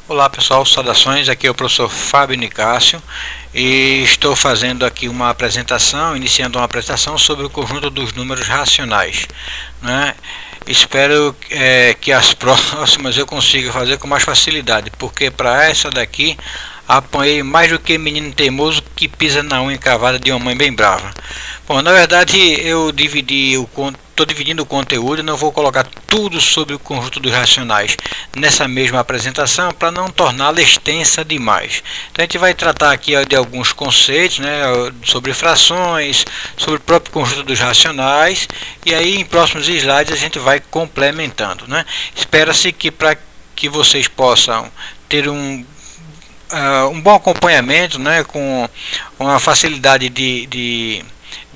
Olá pessoal, saudações, aqui é o professor Fábio Nicásio e estou fazendo aqui uma apresentação, iniciando uma apresentação sobre o conjunto dos números racionais, né? Espero que as próximas eu consiga fazer com mais facilidade, porque para essa daqui apanhei mais do que menino teimoso que pisa na unha cavada de uma mãe bem brava. Bom, na verdade eu estou dividindo o conteúdo e não vou colocar tudo sobre o conjunto dos racionais nessa mesma apresentação para não torná-la extensa demais. Então a gente vai tratar aqui de alguns conceitos, né, sobre frações, sobre o próprio conjunto dos racionais, e aí em próximos slides a gente vai complementando, né? Espera-se que para que vocês possam ter um bom acompanhamento, né, com uma facilidade de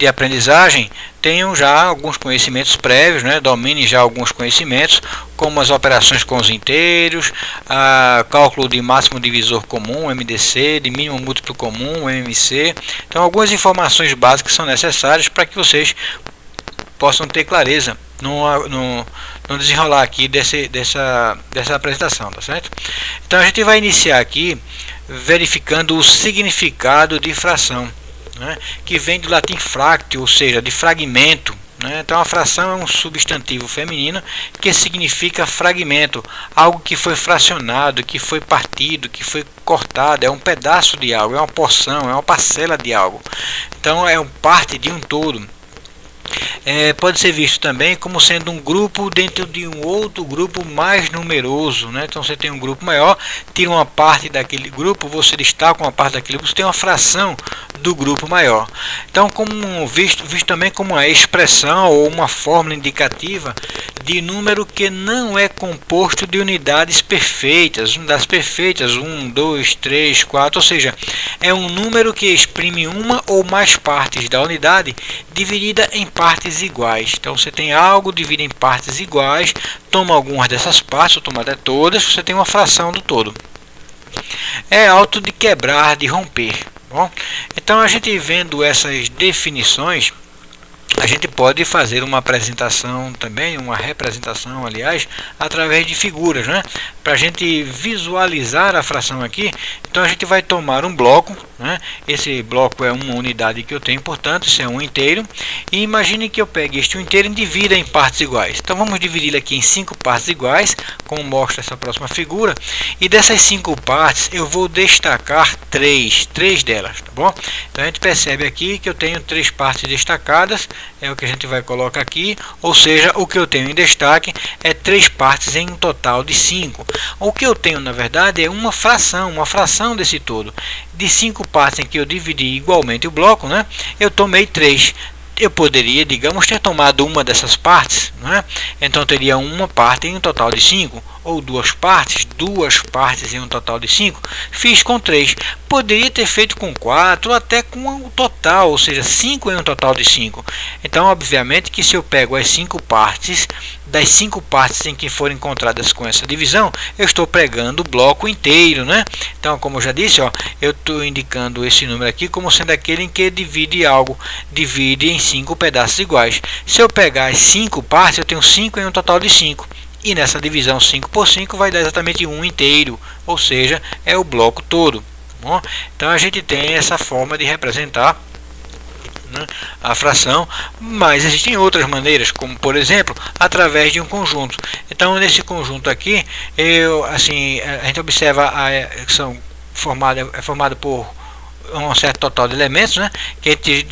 aprendizagem, tenham já alguns conhecimentos prévios, né, dominem já alguns conhecimentos, como as operações com os inteiros, cálculo de máximo divisor comum, MDC, de mínimo múltiplo comum, MMC. Então, algumas informações básicas são necessárias para que vocês possam ter clareza no desenrolar aqui dessa apresentação, tá certo? Então a gente vai iniciar aqui verificando o significado de fração, né, que vem do latim fractio, ou seja, de fragmento, né? Então a fração é um substantivo feminino que significa fragmento, algo que foi fracionado, que foi partido, que foi cortado, é um pedaço de algo, é uma porção, é uma parcela de algo. Então é parte de um todo. Pode ser visto também como sendo um grupo dentro de um outro grupo mais numeroso, né? Então você tem um grupo maior, tira uma parte daquele grupo, você destaca uma parte daquele grupo, você tem uma fração do grupo maior. Então, visto também como uma expressão ou uma fórmula indicativa de número que não é composto de unidades perfeitas, 1, 2, 3, 4, ou seja, é um número que exprime uma ou mais partes da unidade dividida em partes iguais. Então você tem algo dividido em partes iguais, toma algumas dessas partes, ou toma até todas, você tem uma fração do todo. É auto de quebrar, de romper. Bom, então a gente vendo essas definições, a gente pode fazer uma apresentação também, uma representação, aliás, através de figuras, né? Para a gente visualizar a fração aqui, então a gente vai tomar um bloco, né? Esse bloco é uma unidade que eu tenho, portanto, isso é um inteiro. E imagine que eu pegue este inteiro e divida em partes iguais. Então vamos dividir aqui em 5 partes iguais, como mostra essa próxima figura. E dessas 5 partes eu vou destacar três delas, tá bom? Então a gente percebe aqui que eu tenho 3 partes destacadas. É o que a gente vai colocar aqui, ou seja, o que eu tenho em destaque é 3 partes em um total de 5. O que eu tenho na verdade é uma fração desse todo. De 5 partes em que eu dividi igualmente o bloco, né, eu tomei 3. Eu poderia, digamos, ter tomado uma dessas partes, né? Então teria uma parte em um total de 5, ou duas partes em um total de 5. Fiz com 3. Poderia ter feito com 4, ou até com o total, ou seja, 5 em um total de 5. Então, obviamente, que se eu pego as 5 partes, das 5 partes em que forem encontradas com essa divisão, eu estou pregando o bloco inteiro, né? Então, como eu já disse, ó, eu estou indicando esse número aqui como sendo aquele em que divide algo, divide em 5 pedaços iguais. Se eu pegar as 5 partes, eu tenho 5 em um total de 5. E nessa divisão 5 por 5 vai dar exatamente um inteiro, ou seja, é o bloco todo. Bom, então a gente tem essa forma de representar, né, a fração, mas existem outras maneiras, como por exemplo, através de um conjunto. Então nesse conjunto aqui, a gente observa que é formado por um certo total de elementos, né, que a gente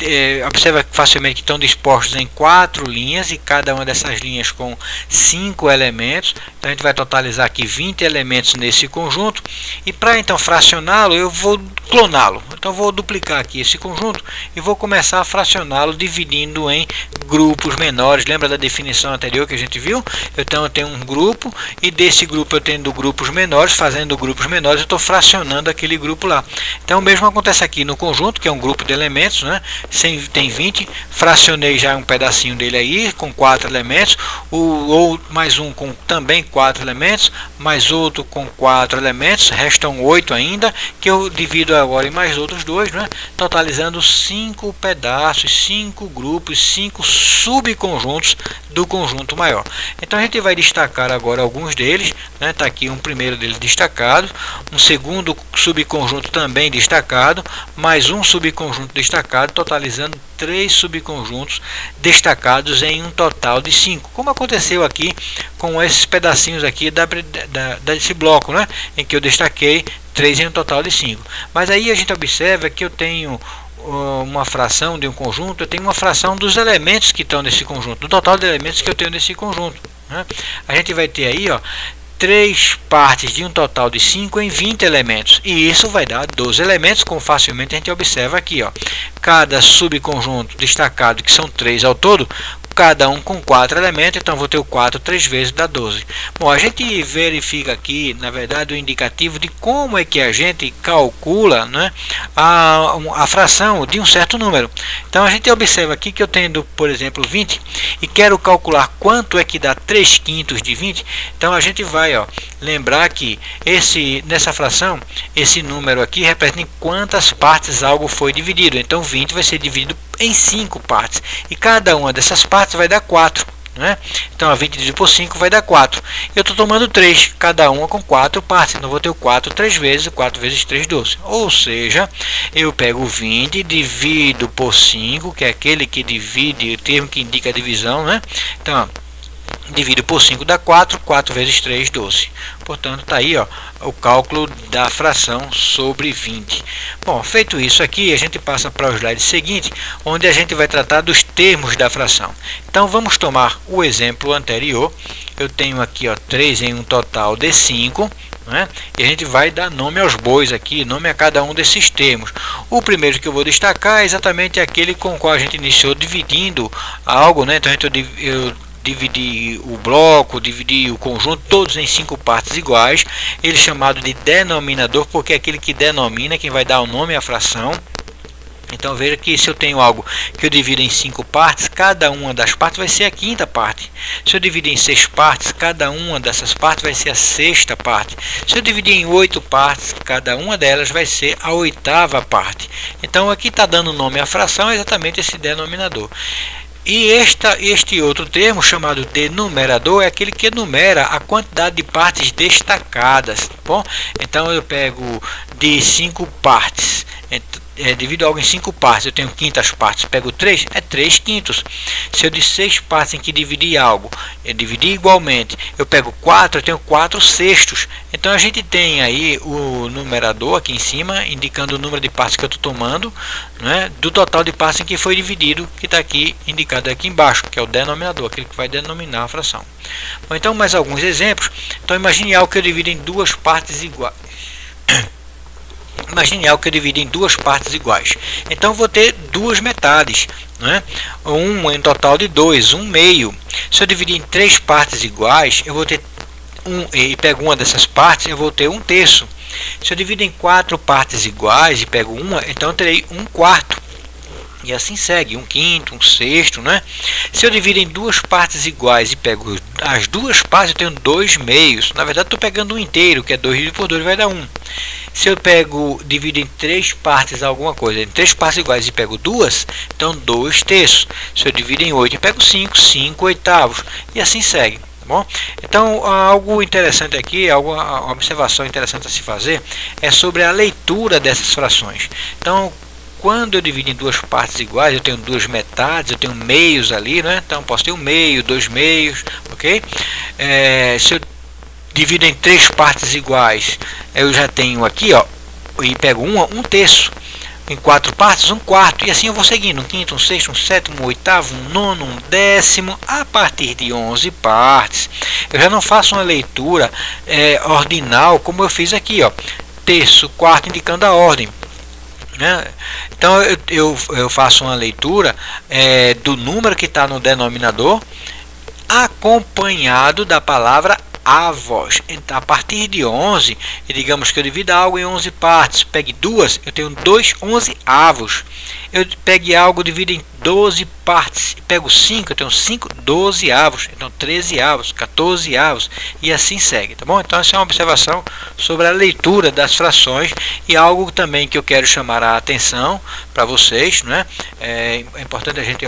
observa facilmente que estão dispostos em 4 linhas, e cada uma dessas linhas com 5 elementos. Então a gente vai totalizar aqui 20 elementos nesse conjunto, e para então fracioná-lo eu vou cloná-lo. Então vou duplicar aqui esse conjunto e vou começar a fracioná-lo dividindo em grupos menores. Lembra da definição anterior que a gente viu? Então eu tenho um grupo, e desse grupo eu tendo grupos menores, fazendo grupos menores eu estou fracionando aquele grupo lá. Então o mesmo acontece começa aqui no conjunto, que é um grupo de elementos, né? Tem 20, fracionei já um pedacinho dele aí, com 4 elementos, ou mais um com também 4 elementos, mais outro com 4 elementos, restam 8 ainda, que eu divido agora em mais outros 2, né? Totalizando 5 pedaços, 5 grupos, 5 subconjuntos do conjunto maior. Então a gente vai destacar agora alguns deles, né? Tá aqui um primeiro deles destacado, um segundo subconjunto também destacado, mais um subconjunto destacado, totalizando 3 subconjuntos destacados em um total de 5, como aconteceu aqui com esses pedacinhos aqui desse bloco, né? Em que eu destaquei 3 em um total de 5. Mas aí a gente observa que eu tenho uma fração de um conjunto, eu tenho uma fração dos elementos que estão nesse conjunto, do total de elementos que eu tenho nesse conjunto, né? A gente vai ter aí, ó, 3 partes de um total de 5 em 20 elementos, e isso vai dar 12 elementos, como facilmente a gente observa aqui, ó. Cada subconjunto destacado, que são 3 ao todo, cada um com 4 elementos, então vou ter o 4 3 vezes, dá 12. Bom, a gente verifica aqui, na verdade, o indicativo de como é que a gente calcula, né, a fração de um certo número. Então a gente observa aqui que eu tenho, por exemplo, 20, e quero calcular quanto é que dá 3/5 de 20, então a gente vai, ó, lembrar que nessa fração, esse número aqui representa em quantas partes algo foi dividido. Então 20 vai ser dividido em 5 partes, e cada uma dessas partes vai dar 4, né? Então a 20 dividido por 5 vai dar 4. Eu estou tomando 3, cada uma com 4 partes, então vou ter o 4 3 vezes, 4 vezes 3, 12. Ou seja, eu pego 20, divido por 5, que é aquele que divide, o termo que indica a divisão, né? Então, divido por 5 dá 4, 4 vezes 3, 12. Portanto, está aí, ó, o cálculo da fração sobre 20. Bom, feito isso aqui, a gente passa para o slide seguinte, onde a gente vai tratar dos termos da fração. Então, vamos tomar o exemplo anterior. Eu tenho aqui, ó, 3 em um total de 5, né? E a gente vai dar nome aos bois aqui, nome a cada um desses termos. O primeiro que eu vou destacar é exatamente aquele com o qual a gente iniciou dividindo algo, né? Então, eu dividi o bloco, dividi o conjunto, todos em 5 partes iguais. Ele é chamado de denominador, porque é aquele que denomina, quem vai dar o nome à fração. Então veja que se eu tenho algo que eu divido em 5 partes, cada uma das partes vai ser a 5ª parte. Se eu dividir em 6 partes, cada uma dessas partes vai ser a 6ª parte. Se eu dividir em 8 partes, cada uma delas vai ser a 8ª parte. Então aqui está dando nome à fração exatamente esse denominador. E este outro termo, chamado de numerador, é aquele que enumera a quantidade de partes destacadas. Bom, então eu pego de 5 partes, divido algo em 5 partes, eu tenho 5ª partes, pego 3, é 3/5. Se eu de 6 partes em que dividi algo, eu dividi igualmente, eu pego 4, eu tenho 4/6. Então a gente tem aí o numerador aqui em cima, indicando o número de partes que eu estou tomando, né, do total de partes em que foi dividido, que está aqui indicado aqui embaixo, que é o denominador, aquele que vai denominar a fração. Bom, então mais alguns exemplos. Então imagine algo que eu divido em 2 partes iguais. Imagine algo que eu divido em 2 partes iguais. Então vou ter 2 metades, né? Um em total de 2, 1/2. Se eu dividir em 3 partes iguais, eu vou ter e pego uma dessas partes, eu vou ter 1/3. Se eu divido em 4 partes iguais e pego uma, então eu terei 1/4. E assim segue, 1/5, 1/6, né? Se eu divido em 2 partes iguais e pego as 2 partes, eu tenho 2/2. Na verdade, estou pegando um inteiro, que é 2 dividido por 2 vai dar 1. Se eu divido em 3 partes alguma coisa, em 3 partes iguais e pego 2, então 2/3. Se eu divido em 8 e pego 5, 5/8. E assim segue. Bom, então algo interessante aqui, uma observação interessante a se fazer é sobre a leitura dessas frações. Então, quando eu divido em 2 partes iguais, eu tenho 2 metades, eu tenho meios ali, né? Então posso ter 1/2, 2/2, ok? Se eu divido em 3 partes iguais, eu já tenho aqui, ó, e pego 1/3. Em 4 partes, 1/4, e assim eu vou seguindo, 1/5, 1/6, 1/7, 1/8, 1/9, 1/10, a partir de 11 partes. Eu já não faço uma leitura ordinal, como eu fiz aqui, ó, terço, quarto, indicando a ordem, né? Então eu faço uma leitura do número que está no denominador, acompanhado da palavra avos. Então, a partir de 11, digamos que eu divida algo em 11 partes, pegue duas, eu tenho 2 11avos. Eu pegue algo, divido em 12 partes, pego 5, eu tenho 5 12avos, então 13avos, 14avos, e assim segue, tá bom? Então essa é uma observação sobre a leitura das frações, e algo também que eu quero chamar a atenção para vocês, né? É importante a gente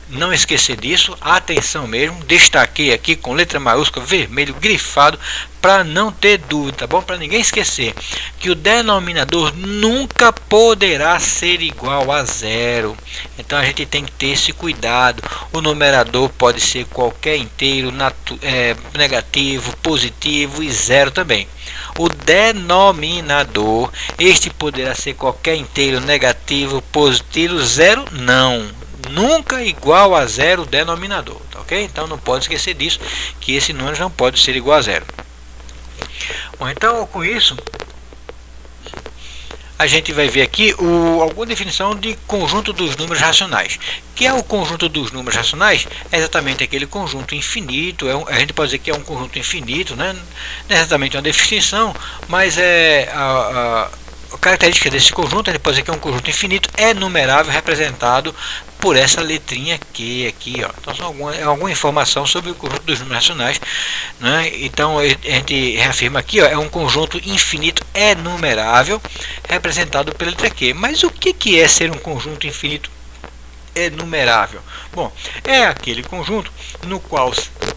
não esquecer disso, atenção mesmo, destaquei aqui com letra maiúscula, vermelho, grifado, para não ter dúvida, tá bom? Para ninguém esquecer que o denominador nunca poderá ser igual a zero. Então a gente tem que ter esse cuidado. O numerador pode ser qualquer inteiro, negativo, positivo e zero também. O denominador, este poderá ser qualquer inteiro, negativo, positivo, zero não. Nunca igual a zero denominador, tá ok? Então não pode esquecer disso, que esse número não pode ser igual a zero. Bom, então com isso a gente vai ver aqui alguma definição de conjunto dos números racionais. Que é o conjunto dos números racionais? É exatamente aquele conjunto infinito. A gente pode dizer que é um conjunto infinito, né? Não é exatamente uma definição, mas é a característica desse conjunto. A gente pode dizer que é um conjunto infinito, é numerável, representado por essa letrinha Q aqui, ó. Então alguma informação sobre o conjunto dos números racionais, né? Então a gente reafirma aqui, ó, é um conjunto infinito enumerável representado pela letra Q. Mas o que é ser um conjunto infinito enumerável? Bom, é aquele conjunto no qual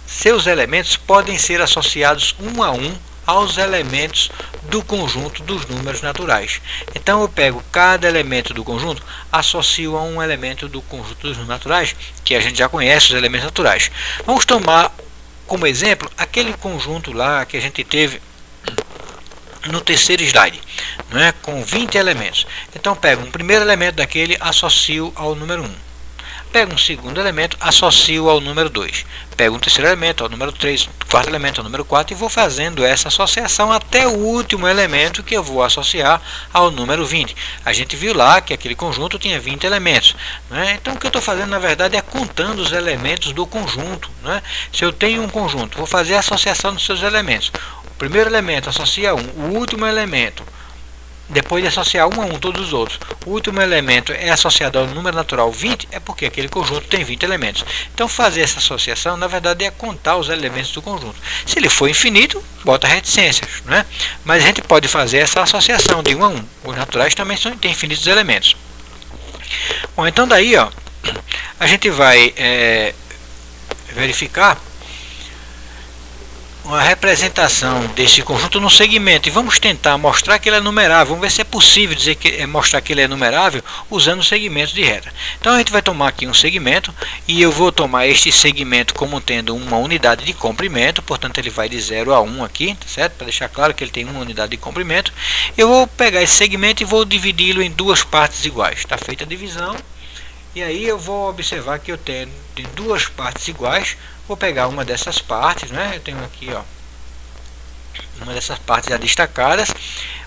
seus elementos podem ser associados um a um aos elementos do conjunto dos números naturais. Então eu pego cada elemento do conjunto, associo a um elemento do conjunto dos números naturais, que a gente já conhece, os elementos naturais. Vamos tomar como exemplo aquele conjunto lá que a gente teve no terceiro slide, não é? Com 20 elementos. Então pego um primeiro elemento daquele, associo ao número 1. Pego um segundo elemento, associo ao número 2. Pego um terceiro elemento ao número 3, quarto elemento ao número 4 e vou fazendo essa associação até o último elemento que eu vou associar ao número 20. A gente viu lá que aquele conjunto tinha 20 elementos, né? Então o que eu estou fazendo na verdade é contando os elementos do conjunto, né? Se eu tenho um conjunto, vou fazer a associação dos seus elementos. O primeiro elemento associa a 1, o último elemento, depois de associar um a um todos os outros, o último elemento é associado ao número natural 20, é porque aquele conjunto tem 20 elementos. Então fazer essa associação, na verdade, é contar os elementos do conjunto. Se ele for infinito, bota reticências, né? Mas a gente pode fazer essa associação de 1 a 1. Os naturais também têm infinitos elementos. Bom, então daí, ó, a gente vai verificar uma representação desse conjunto no segmento e vamos tentar mostrar que ele é numerável. Vamos ver se é possível mostrar que ele é numerável usando segmentos de reta. Então a gente vai tomar aqui um segmento e eu vou tomar este segmento como tendo uma unidade de comprimento, portanto ele vai de 0 a 1 aqui, tá certo? Para deixar claro que ele tem uma unidade de comprimento. Eu vou pegar esse segmento e vou dividi-lo em duas partes iguais. Está feita a divisão. E aí eu vou observar que eu tenho de duas partes iguais. Vou pegar uma dessas partes, né? Eu tenho aqui, ó, uma dessas partes já destacadas.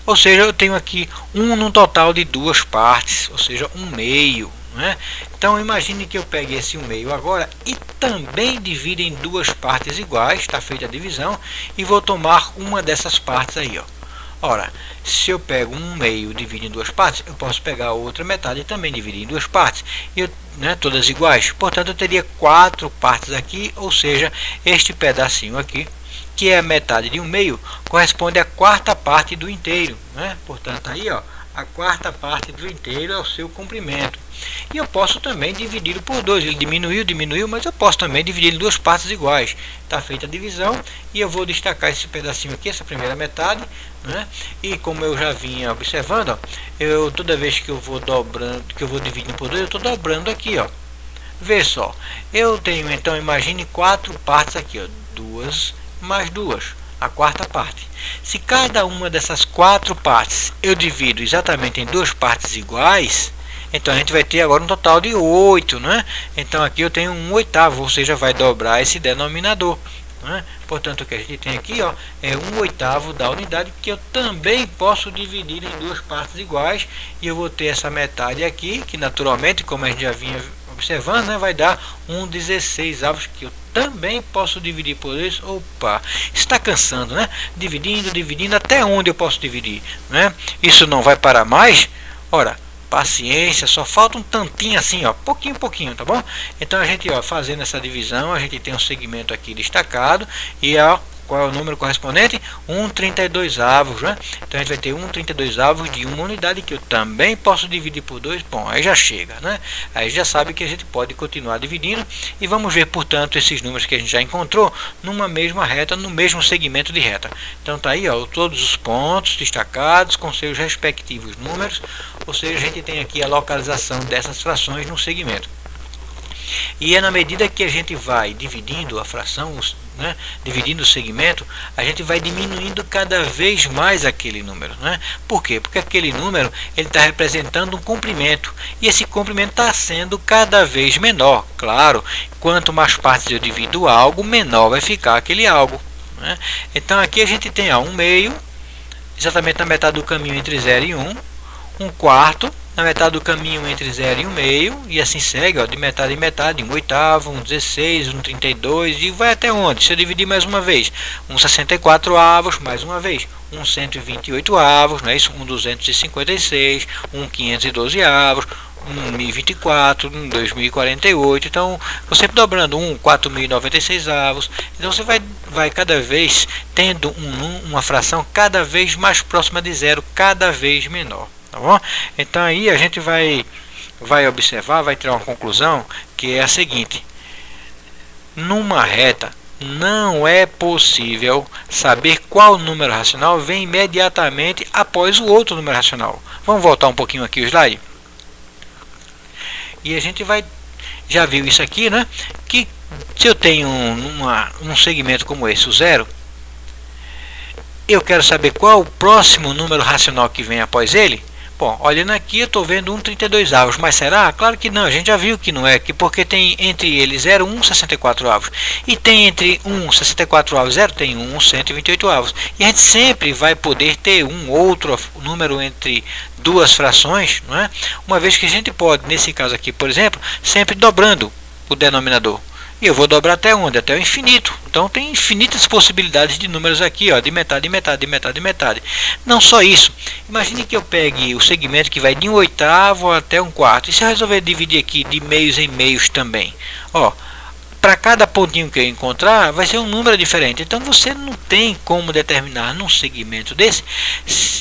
Ou seja, eu tenho aqui num total de duas partes, ou seja, 1/2, né? Então imagine que eu pegue esse 1/2 agora e também divido em duas partes iguais. Está feita a divisão e vou tomar uma dessas partes aí, ó. Ora, se eu pego 1/2 e divido em duas partes, eu posso pegar a outra metade e também dividir em duas partes, todas iguais. Portanto, eu teria 4 partes aqui, ou seja, este pedacinho aqui, que é a metade de 1/2, corresponde à quarta parte do inteiro, né? Portanto, aí, ó, a quarta parte do inteiro é o seu comprimento. E eu posso também dividi-lo por 2. Ele diminuiu, mas eu posso também dividir em duas partes iguais. Está feita a divisão e eu vou destacar esse pedacinho aqui, essa primeira metade, né? E como eu já vinha observando, ó, toda vez que eu vou dobrando, que eu vou dividindo por 2, eu estou dobrando aqui, ó. Vê só, eu tenho então, imagine 4 partes aqui, ó, 2 mais 2. A quarta parte. Se cada uma dessas 4 partes eu divido exatamente em duas partes iguais, então a gente vai ter agora um total de 8, né? Então aqui eu tenho 1/8, ou seja, vai dobrar esse denominador, né? Portanto, o que a gente tem aqui, ó, é 1/8 da unidade, que eu também posso dividir em duas partes iguais, e eu vou ter essa metade aqui, que naturalmente, como a gente já vinha Observando, né, vai dar 1/16, que eu também posso dividir por 2. Opa, está cansando, né? Dividindo, até onde eu posso dividir, né? Isso não vai parar mais. Ora, paciência, só falta um tantinho assim, ó, pouquinho, tá bom? Então a gente, ó, fazendo essa divisão, a gente tem um segmento aqui destacado e ó, qual é o número correspondente? 1/32, né? Então a gente vai ter 1/32 de uma unidade que eu também posso dividir por 2. Bom, aí já chega, né? Aí já sabe que a gente pode continuar dividindo e vamos ver, portanto, esses números que a gente já encontrou numa mesma reta, no mesmo segmento de reta. Então tá aí, ó, todos os pontos destacados com seus respectivos números, ou seja, a gente tem aqui a localização dessas frações no segmento. E é na medida que a gente vai dividindo a fração, né, dividindo o segmento, a gente vai diminuindo cada vez mais aquele número, né? Por quê? Porque aquele número ele está representando um comprimento e esse comprimento está sendo cada vez menor. Claro, quanto mais partes eu divido algo, menor vai ficar aquele algo, né? Então aqui a gente tem 1/2, exatamente na metade do caminho entre 0 e 1, 1/4 na metade do caminho entre 0 e 1/2, e assim segue, ó, de metade em metade, 1/8, 1/16, 1/32, e vai até onde? Se eu dividir mais uma vez, 1/64, mais uma vez, 1/128, não é isso? 1/256, 1/512, 1.024, 2.048, então você sempre dobrando 4.096, então você vai cada vez tendo uma fração cada vez mais próxima de zero, cada vez menor. Tá bom? Então aí a gente vai observar, vai tirar uma conclusão que é a seguinte: numa reta não é possível saber qual número racional vem imediatamente após o outro número racional. Vamos voltar um pouquinho aqui o slide. E a gente já viu isso aqui, né? Que se eu tenho um segmento como esse, o 0, eu quero saber qual o próximo número racional que vem após ele. Bom, olhando aqui eu estou vendo 1/32, mas será? Claro que não, a gente já viu que não é, porque tem entre eles 0, 1, 64, e tem entre 1, 64, 0, tem 1, 128, e a gente sempre vai poder ter um outro número entre duas frações, não é? Uma vez que a gente pode, nesse caso aqui, por exemplo, sempre dobrando o denominador. E eu vou dobrar até onde? Até o infinito. Então tem infinitas possibilidades de números aqui, ó, de metade, metade, metade, metade. Não só isso. Imagine que eu pegue o segmento que vai de 1/8 até 1/4. E se eu resolver dividir aqui de meios em meios também? Ó, para cada pontinho que eu encontrar, vai ser um número diferente. Então você não tem como determinar num segmento desse,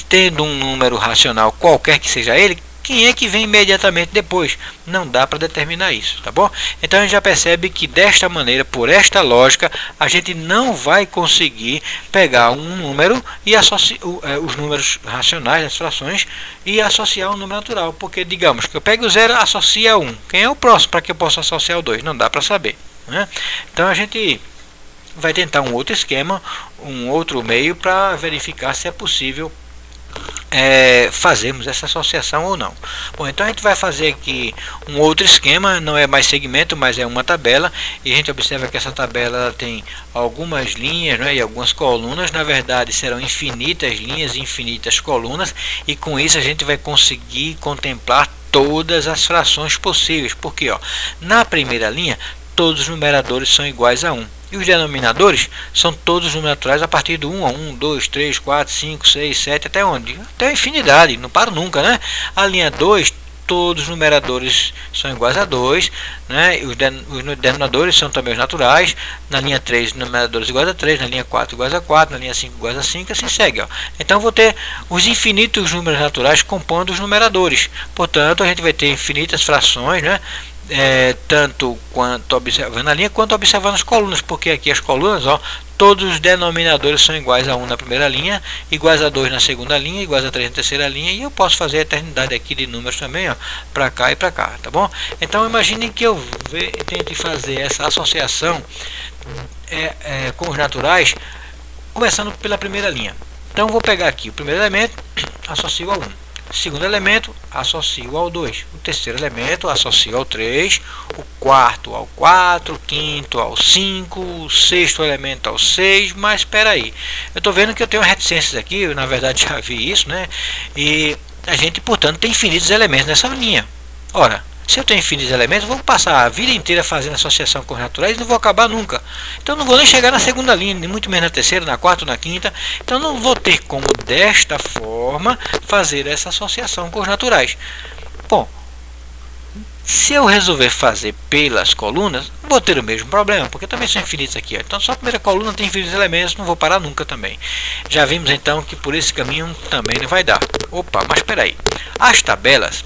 tendo um número racional qualquer que seja ele, quem é que vem imediatamente depois. Não dá para determinar isso, tá bom? Então a gente já percebe que desta maneira, por esta lógica, a gente não vai conseguir pegar um número e associar os números racionais, as frações, e associar um número natural, porque digamos que eu pego o 0 e associo a 1. Quem é o próximo para que eu possa associar o 2? Não dá para saber, né? Então a gente vai tentar um outro esquema, um outro meio para verificar se é possível fazermos essa associação ou não. Bom, então a gente vai fazer aqui um outro esquema, não é mais segmento, mas é uma tabela, e a gente observa que essa tabela tem algumas linhas, né, e algumas colunas. Na verdade serão infinitas linhas e infinitas colunas, e com isso a gente vai conseguir contemplar todas as frações possíveis, porque ó, na primeira linha todos os numeradores são iguais a 1. E os denominadores são todos números naturais a partir do 1 a 1, 2, 3, 4, 5, 6, 7, até onde? Até a infinidade, não paro nunca, né? A linha 2, todos os numeradores são iguais a 2, né? Os denominadores são também os naturais. Na linha 3, numeradores iguais a 3, na linha 4 iguais a 4, na linha 5 iguais a 5, assim segue, ó. Então vou ter os infinitos números naturais compondo os numeradores. Portanto, a gente vai ter infinitas frações, né? Tanto quanto observando a linha quanto observando as colunas, porque aqui as colunas, ó, todos os denominadores são iguais a 1 na primeira linha, iguais a 2 na segunda linha, iguais a 3 na terceira linha, e eu posso fazer a eternidade aqui de números também, ó, para cá e para cá, tá bom? Então imagine que eu tente fazer essa associação com os naturais, começando pela primeira linha. Então vou pegar aqui o primeiro elemento, associo ao 1. Segundo elemento, associo ao 2. O terceiro elemento, associo ao 3. O quarto ao 4. O quinto ao 5. O sexto elemento ao 6. Mas espera aí, eu estou vendo que eu tenho reticências aqui. Eu, na verdade, já vi isso, né? E a gente, portanto, tem infinitos elementos nessa linha. Ora, Se eu tenho infinitos elementos, eu vou passar a vida inteira fazendo associação com os naturais e não vou acabar nunca. Então não vou nem chegar na segunda linha, nem muito menos na terceira, na quarta ou na quinta. Então não vou ter como, desta forma, fazer essa associação com os naturais. Bom, se eu resolver fazer pelas colunas, vou ter o mesmo problema, porque também são infinitos aqui. Ó. Então só a primeira coluna tem infinitos elementos, não vou parar nunca também. Já vimos então que por esse caminho também não vai dar. Opa, mas espera aí. As tabelas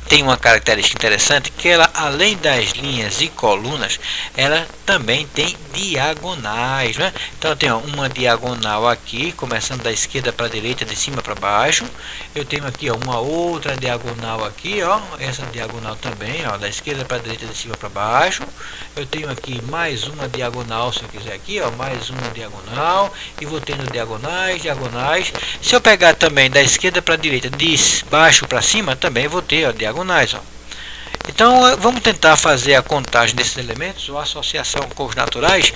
tem uma característica interessante, que ela, além das linhas e colunas, ela também tem diagonais, né? Então eu tenho uma diagonal aqui, começando da esquerda para a direita, de cima para baixo. Eu tenho aqui, ó, uma outra diagonal aqui, ó, essa diagonal também, ó, da esquerda para a direita, de cima para baixo. Eu tenho aqui mais uma diagonal, se eu quiser aqui, ó, mais uma diagonal, e vou tendo diagonais, diagonais. Se eu pegar também da esquerda para a direita, de baixo para cima, também vou ter, ó, diagonais. Ó. Então vamos tentar fazer a contagem desses elementos ou a associação com os naturais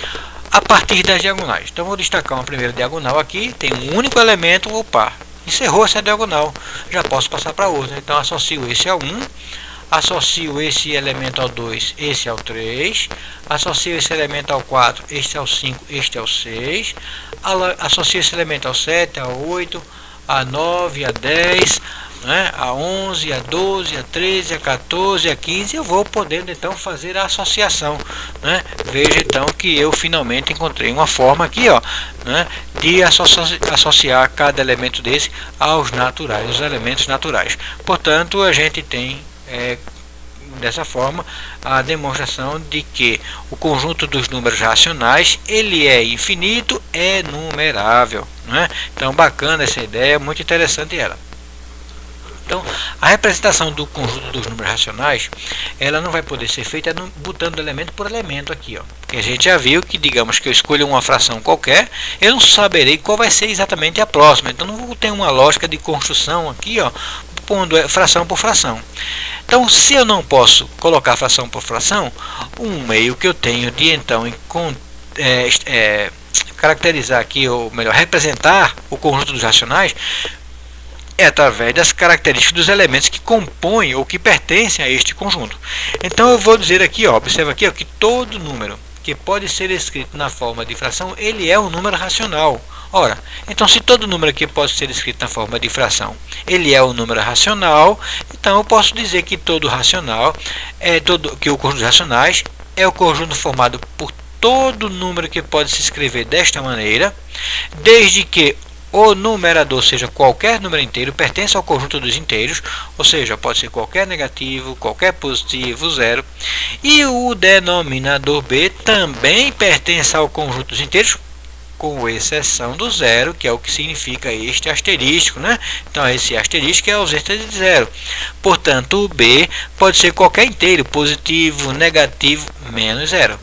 a partir das diagonais. Então vou destacar uma primeira diagonal aqui, tem um único elemento, opa, encerrou essa diagonal, já posso passar para outra. Então associo esse ao 1, associo esse elemento ao 2, esse ao 3, associo esse elemento ao 4, este ao 5, este ao 6, associo esse elemento ao 7, ao 8, a 9, a 10, né, a 11, a 12, a 13, a 14, a 15, eu vou podendo então fazer a associação, né? Veja então que eu finalmente encontrei uma forma aqui, ó, né, de associar cada elemento desse aos naturais, os elementos naturais. Portanto, a gente tem dessa forma a demonstração de que o conjunto dos números racionais ele é infinito, é numerável, né? Então bacana essa ideia, muito interessante ela. Então, a representação do conjunto dos números racionais, ela não vai poder ser feita botando elemento por elemento aqui, ó. Porque a gente já viu que, digamos que eu escolho uma fração qualquer, eu não saberei qual vai ser exatamente a próxima. Então, não vou ter uma lógica de construção aqui, ó, pondo fração por fração. Então, se eu não posso colocar fração por fração, um meio que eu tenho de, então, caracterizar aqui, ou melhor, representar o conjunto dos racionais, é através das características dos elementos que compõem ou que pertencem a este conjunto. Então eu vou dizer aqui, ó, observa aqui, ó, que todo número que pode ser escrito na forma de fração, ele é um número racional. Ora, então se todo número que pode ser escrito na forma de fração, ele é um número racional, então eu posso dizer que todo racional que o conjunto de racionais é o conjunto formado por todo número que pode se escrever desta maneira, desde que o numerador seja qualquer número inteiro, pertence ao conjunto dos inteiros, ou seja, pode ser qualquer negativo, qualquer positivo, zero. E o denominador B também pertence ao conjunto dos inteiros, com exceção do zero, que é o que significa este asterisco, né? Então esse asterisco é a ausência de zero. Portanto, o B pode ser qualquer inteiro, positivo, negativo, menos zero.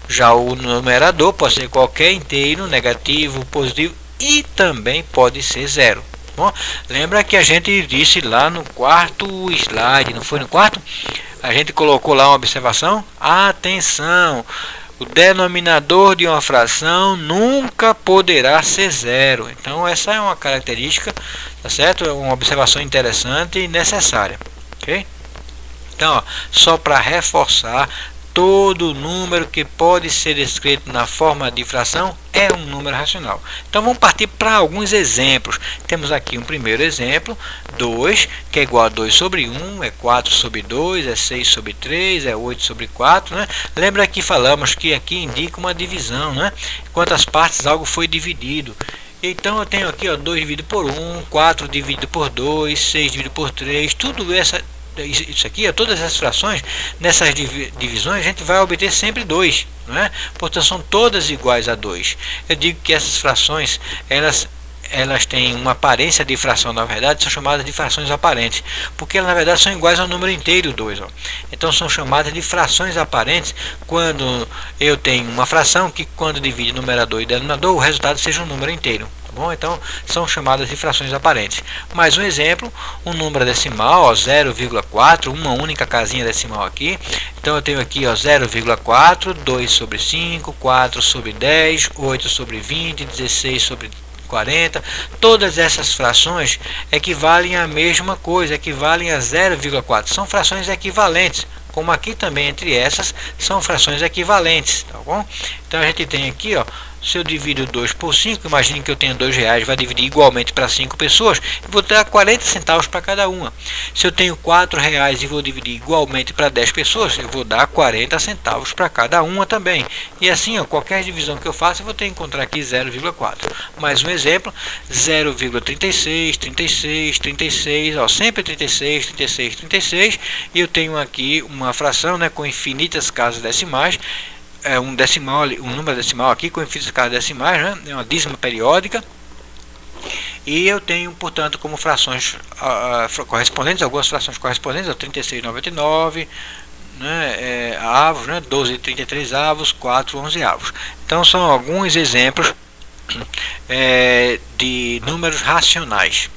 Já o numerador pode ser qualquer inteiro, negativo, positivo, e também pode ser zero. Bom, lembra que a gente disse lá no quarto slide, não foi no quarto? A gente colocou lá uma observação. Atenção! O denominador de uma fração nunca poderá ser zero. Então essa é uma característica, tá certo? É uma observação interessante e necessária. Ok? Então, ó, só para reforçar, todo número que pode ser escrito na forma de fração é um número racional. Então vamos partir para alguns exemplos. Temos aqui um primeiro exemplo, 2, que é igual a 2 sobre 1, é 4 sobre 2, é 6 sobre 3, é 8 sobre 4. Né? Lembra que falamos que aqui indica uma divisão, né? Quantas partes algo foi dividido. Então eu tenho aqui, ó, 2 dividido por 1, 4 dividido por 2, 6 dividido por 3, tudo isso aqui, todas as frações, nessas divisões, a gente vai obter sempre 2, não é? Portanto, são todas iguais a 2. Eu digo que essas frações, elas têm uma aparência de fração, na verdade, são chamadas de frações aparentes, porque elas, na verdade, são iguais ao número inteiro 2. Ó. Então, são chamadas de frações aparentes quando eu tenho uma fração que, quando divide numerador e denominador, o resultado seja um número inteiro. Bom, então são chamadas de frações aparentes. Mais um exemplo, um número decimal, 0,4, uma única casinha decimal aqui. Então eu tenho aqui 0,4, 2 sobre 5, 4 sobre 10, 8 sobre 20, 16 sobre 40. Todas essas frações equivalem à mesma coisa, equivalem a 0,4. São frações equivalentes, como aqui também entre essas são frações equivalentes, tá bom? Então a gente tem aqui, ó, se eu divido 2 por 5, imagine que eu tenho R$2, vai dividir igualmente para 5 pessoas, eu vou dar 40 centavos para cada uma. Se eu tenho R$4 e vou dividir igualmente para 10 pessoas, eu vou dar 40 centavos para cada uma também. E assim, ó, qualquer divisão que eu faça, eu vou ter que encontrar aqui 0,4. Mais um exemplo, 0,36, 36, 36, ó, sempre 36, 36, 36, e eu tenho aqui uma fração, né, com infinitas casas decimais. É um decimal, um número decimal aqui com infinitas casas decimais, né? É uma dízima periódica, e eu tenho, portanto, como frações correspondentes, algumas frações correspondentes, 36,99, né? Avos, né? 12,33 avos, 4,11 avos. Então são alguns exemplos de números racionais.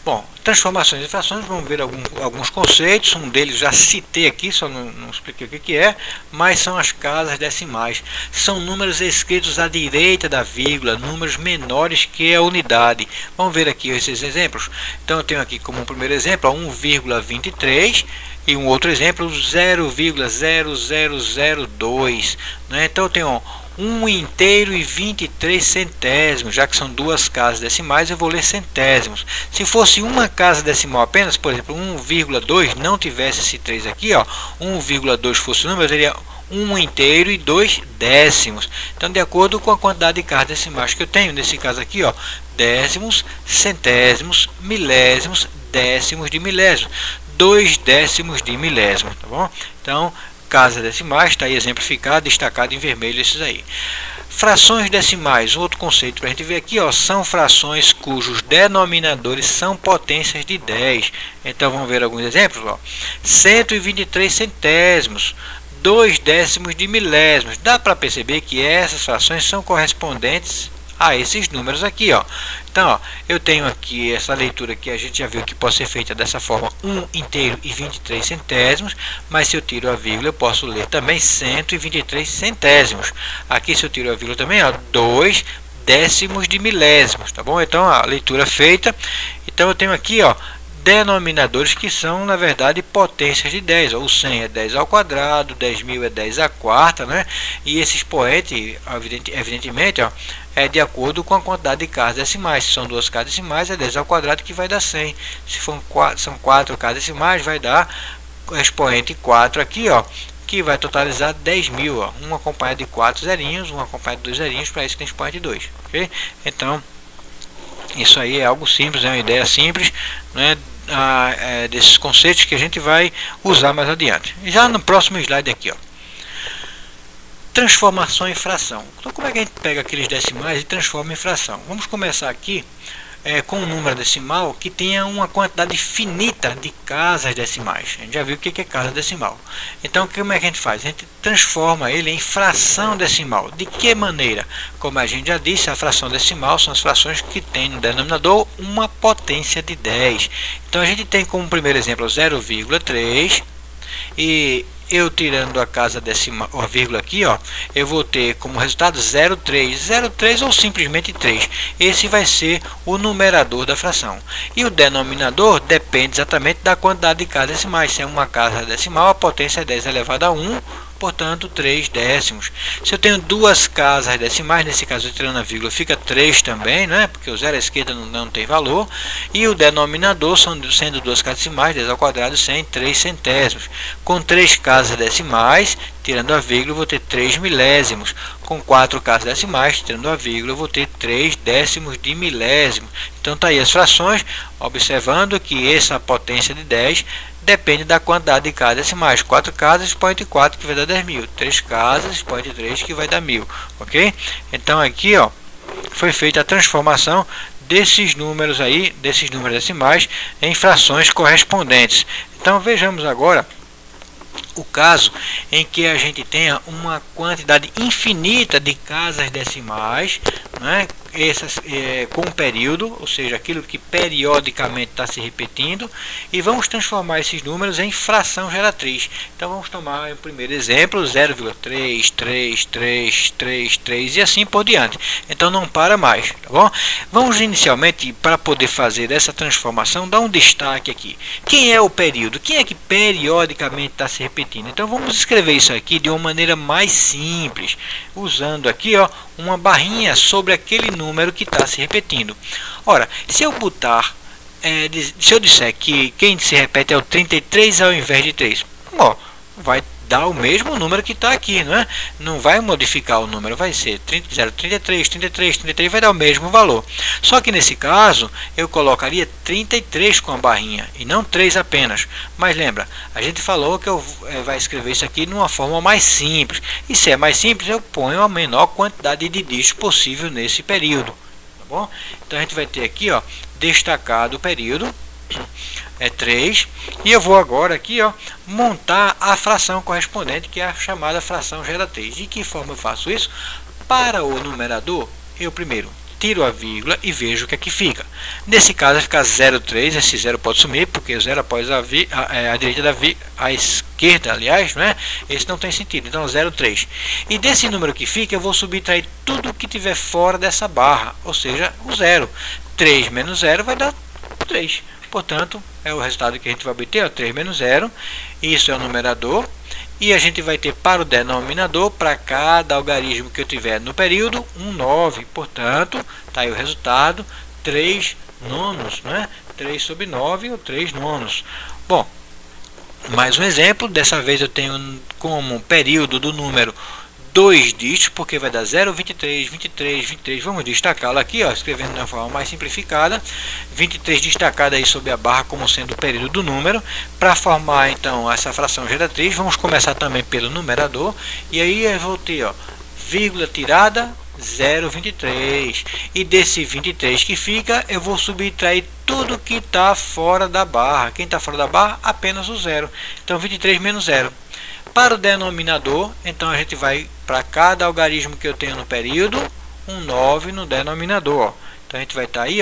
Bom, transformações e frações, vamos ver alguns conceitos. Um deles já citei aqui, só não expliquei o que é, mas são as casas decimais. São números escritos à direita da vírgula, números menores que a unidade. Vamos ver aqui esses exemplos. Então eu tenho aqui como um primeiro exemplo 1,23 e um outro exemplo 0,0002, né? Então eu tenho 1 inteiro e 23 centésimos, já que são duas casas decimais, eu vou ler centésimos. Se fosse uma casa decimal apenas, por exemplo, 1,2, não tivesse esse 3 aqui, ó, 1,2 fosse o número, eu teria 1 inteiro e 2 décimos. Então, de acordo com a quantidade de casas decimais que eu tenho, nesse caso aqui, ó, décimos, centésimos, milésimos, décimos de milésimo, 2 décimos de milésimo, tá bom? Então, casas decimais, está aí exemplificado, destacado em vermelho esses aí. Frações decimais, outro conceito para a gente ver aqui, ó, são frações cujos denominadores são potências de 10. Então vamos ver alguns exemplos, ó. 123 centésimos, 2 décimos de milésimos. Dá para perceber que essas frações são correspondentes a esses números aqui, ó. Então, ó, eu tenho aqui essa leitura que a gente já viu que pode ser feita dessa forma, 1 inteiro e 23 centésimos, mas se eu tiro a vírgula eu posso ler também 123 centésimos. Aqui se eu tiro a vírgula também, ó, 2 décimos de milésimos, tá bom? Então a leitura feita. Então eu tenho aqui, ó, denominadores que são na verdade potências de 10, o 100 é 10 ao quadrado, 10.000 é 10 à quarta, né? E esses expoentes, evidentemente, ó, é de acordo com a quantidade de casas decimais. Se são duas casas decimais, é 10 ao quadrado que vai dar 100. Se são 4 casas decimais, vai dar o expoente 4 aqui, ó, que vai totalizar 10.000, ó, um acompanhado de 4 zerinhos, um acompanhado de 2 zerinhos, para isso tem expoente 2, ok? Então, isso aí é algo simples, é uma ideia simples, né, desses conceitos que a gente vai usar mais adiante. Já no próximo slide aqui, ó, transformação em fração. Então, como é que a gente pega aqueles decimais e transforma em fração? Vamos começar aqui com um número decimal que tenha uma quantidade finita de casas decimais. A gente já viu o que é casa decimal. Então, como é que a gente faz? A gente transforma ele em fração decimal. De que maneira? Como a gente já disse, a fração decimal são as frações que têm no denominador uma potência de 10. Então, a gente tem como primeiro exemplo 0,3 e eu tirando a casa decimal, a vírgula aqui, ó, eu vou ter como resultado 0,3 ou simplesmente 3. Esse vai ser o numerador da fração. E o denominador depende exatamente da quantidade de casas decimais. Se é uma casa decimal, a potência é 10 elevado a 1, portanto 3 décimos. Se eu tenho duas casas decimais, nesse caso tirando a vírgula fica 3 também, né? Porque o zero à esquerda não tem valor. E o denominador, sendo duas casas decimais, 10 ao quadrado, 100, 3 centésimos. Com 3 casas decimais, tirando a vírgula, eu vou ter 3 milésimos. Com 4 casas decimais, tirando a vírgula, eu vou ter 3 décimos de milésimo. Então está aí as frações, observando que essa potência de 10 depende da quantidade de casas decimais. 4 casas, expoente 4, que vai dar 10.000. 3 casas, expoente 3, que vai dar 1.000. Ok? Então aqui, ó, foi feita a transformação desses números aí, desses números decimais, em frações correspondentes. Então vejamos agora o caso em que a gente tenha uma quantidade infinita de casas decimais, né, com o período, ou seja, aquilo que periodicamente está se repetindo, e vamos transformar esses números em fração geratriz. Então vamos tomar o primeiro exemplo, 0,33333 e assim por diante. Então não para mais, tá bom? Vamos inicialmente, para poder fazer essa transformação, dar um destaque aqui. Quem é o período? Quem é que periodicamente está se repetindo? Então vamos escrever isso aqui de uma maneira mais simples, usando aqui uma barrinha sobre aquele número que está se repetindo. Ora, se eu disser que quem se repete é o 33 ao invés de 3, vai dar o mesmo número que está aqui, não é? Não vai modificar o número, vai ser 33, vai dar o mesmo valor. Só que nesse caso, eu colocaria 33 com a barrinha e não 3 apenas. Mas lembra, a gente falou que eu vai escrever isso aqui de uma forma mais simples. E se é mais simples, eu ponho a menor quantidade de dígitos possível nesse período. Tá bom? Então a gente vai ter aqui, destacado o período. É 3, e eu vou agora aqui montar a fração correspondente, que é a chamada fração geratriz. De que forma eu faço isso? Para o numerador, eu primeiro tiro a vírgula e vejo o que é que fica. Nesse caso vai ficar 0,3, esse 0 pode sumir, porque o 0 após a direita da a esquerda, aliás, não é? Esse não tem sentido, então 0,3. E desse número que fica, eu vou subtrair tudo que tiver fora dessa barra, ou seja, o 0. 3 menos 0 vai dar 3. Portanto, é o resultado que a gente vai obter, 3 menos 0. Isso é o numerador. E a gente vai ter para o denominador, para cada algarismo que eu tiver no período, 9. Portanto, está aí o resultado, 3 nonos, né? 3 sobre 9 ou 3 nonos. Bom, mais um exemplo. Dessa vez eu tenho como período do número 2 dígitos, porque vai dar 0, 23, 23, 23. Vamos destacá-lo aqui, escrevendo de uma forma mais simplificada. 23 destacado aí sob a barra como sendo o período do número. Para formar então essa fração geratriz, vamos começar também pelo numerador. E aí eu vou ter, vírgula tirada, 0,23. E desse 23 que fica, eu vou subtrair tudo que está fora da barra. Quem está fora da barra? Apenas o 0. Então 23 menos 0. Para o denominador, então a gente vai para cada algarismo que eu tenho no período, 9 no denominador. Então a gente vai estar aí,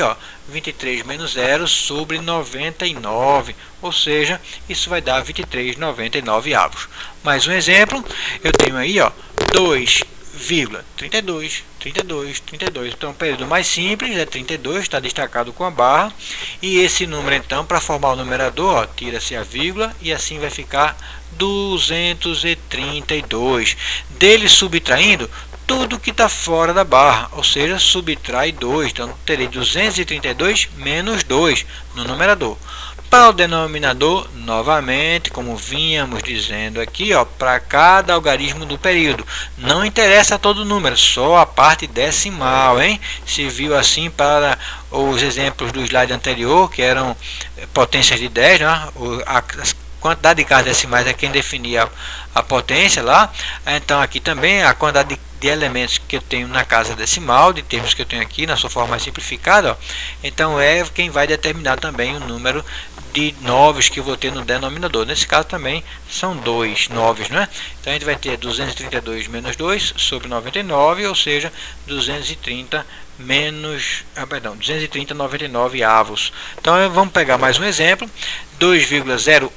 23 menos 0 sobre 99, ou seja, isso vai dar 23,99 avos. Mais um exemplo, eu tenho aí, 2,32, 32, 32. Então o período mais simples é 32, está destacado com a barra. E esse número então, para formar o numerador, tira-se a vírgula e assim vai ficar 232. Dele subtraindo tudo que está fora da barra, ou seja, subtrai 2. Então terei 232 menos 2 no numerador. Para o denominador, novamente, como vínhamos dizendo aqui, para cada algarismo do período. Não interessa todo o número, só a parte decimal, hein? Se viu assim para os exemplos do slide anterior, que eram potências de 10, né? As quantidade de casas decimais é quem definia a potência lá. Então aqui também a quantidade de elementos que eu tenho na casa decimal, de termos que eu tenho aqui na sua forma mais simplificada, então é quem vai determinar também o número de noves que eu vou ter no denominador. Nesse caso também são 2 noves, né? Então a gente vai ter 232 menos 2 sobre 99, ou seja, 230 menos, 230,99 avos. Então vamos pegar mais um exemplo. 2,0111,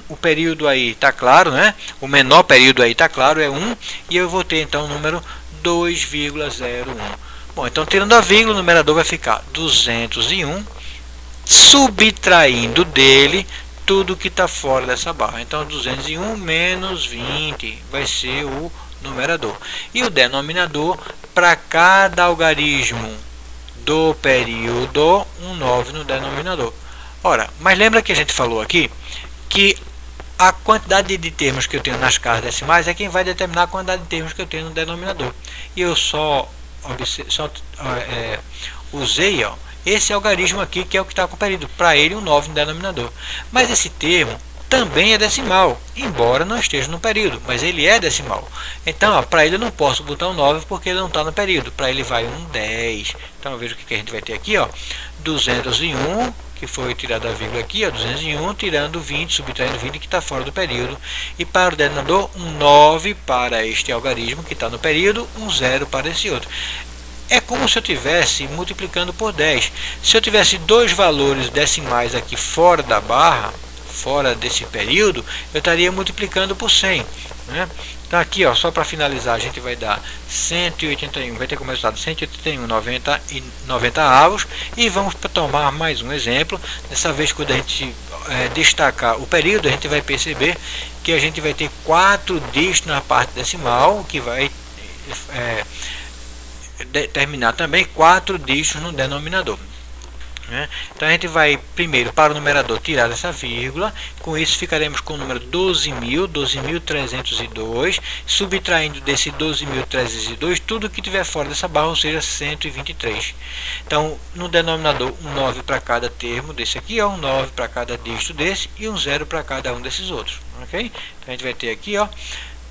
o período aí está claro, né? O menor período aí está claro, é 1, e eu vou ter então o número 2,01. Bom, então tirando a vírgula, o numerador vai ficar 201, subtraindo dele tudo que está fora dessa barra. Então 201 menos 20 vai ser o numerador. E o denominador, para cada algarismo do período, 9 no denominador. Ora, mas lembra que a gente falou aqui que a quantidade de termos que eu tenho nas casas decimais é quem vai determinar a quantidade de termos que eu tenho no denominador. E eu usei esse algarismo aqui, que é o que está com o período, para ele 9 no denominador. Mas esse termo também é decimal, embora não esteja no período, mas ele é decimal. Então, para ele eu não posso botar um 9 porque ele não está no período. Para ele vai um 10. Então, veja o que a gente vai ter aqui, 201, que foi tirada a vírgula aqui, 201, tirando 20, subtraindo 20, que está fora do período. E para o denominador, um 9 para este algarismo que está no período, um 0 para esse outro. é como se eu estivesse multiplicando por 10. Se eu tivesse dois valores decimais aqui fora da barra, fora desse período, eu estaria multiplicando por 100, né? Então aqui, ó, só para finalizar, a gente vai dar 181, vai ter como resultado 181,90 avos. E vamos tomar mais um exemplo. Dessa vez, quando a gente destacar o período, a gente vai perceber que a gente vai ter 4 dígitos na parte decimal, que vai determinar também 4 dígitos no denominador. Então a gente vai primeiro para o numerador tirar essa vírgula. Com isso ficaremos com o número 12.302, subtraindo desse 12.302 tudo que tiver fora dessa barra, ou seja, 123. Então no denominador, um 9 para cada termo desse aqui, um 9 para cada dígito desse e um 0 para cada um desses outros, ok? Então a gente vai ter aqui, ó,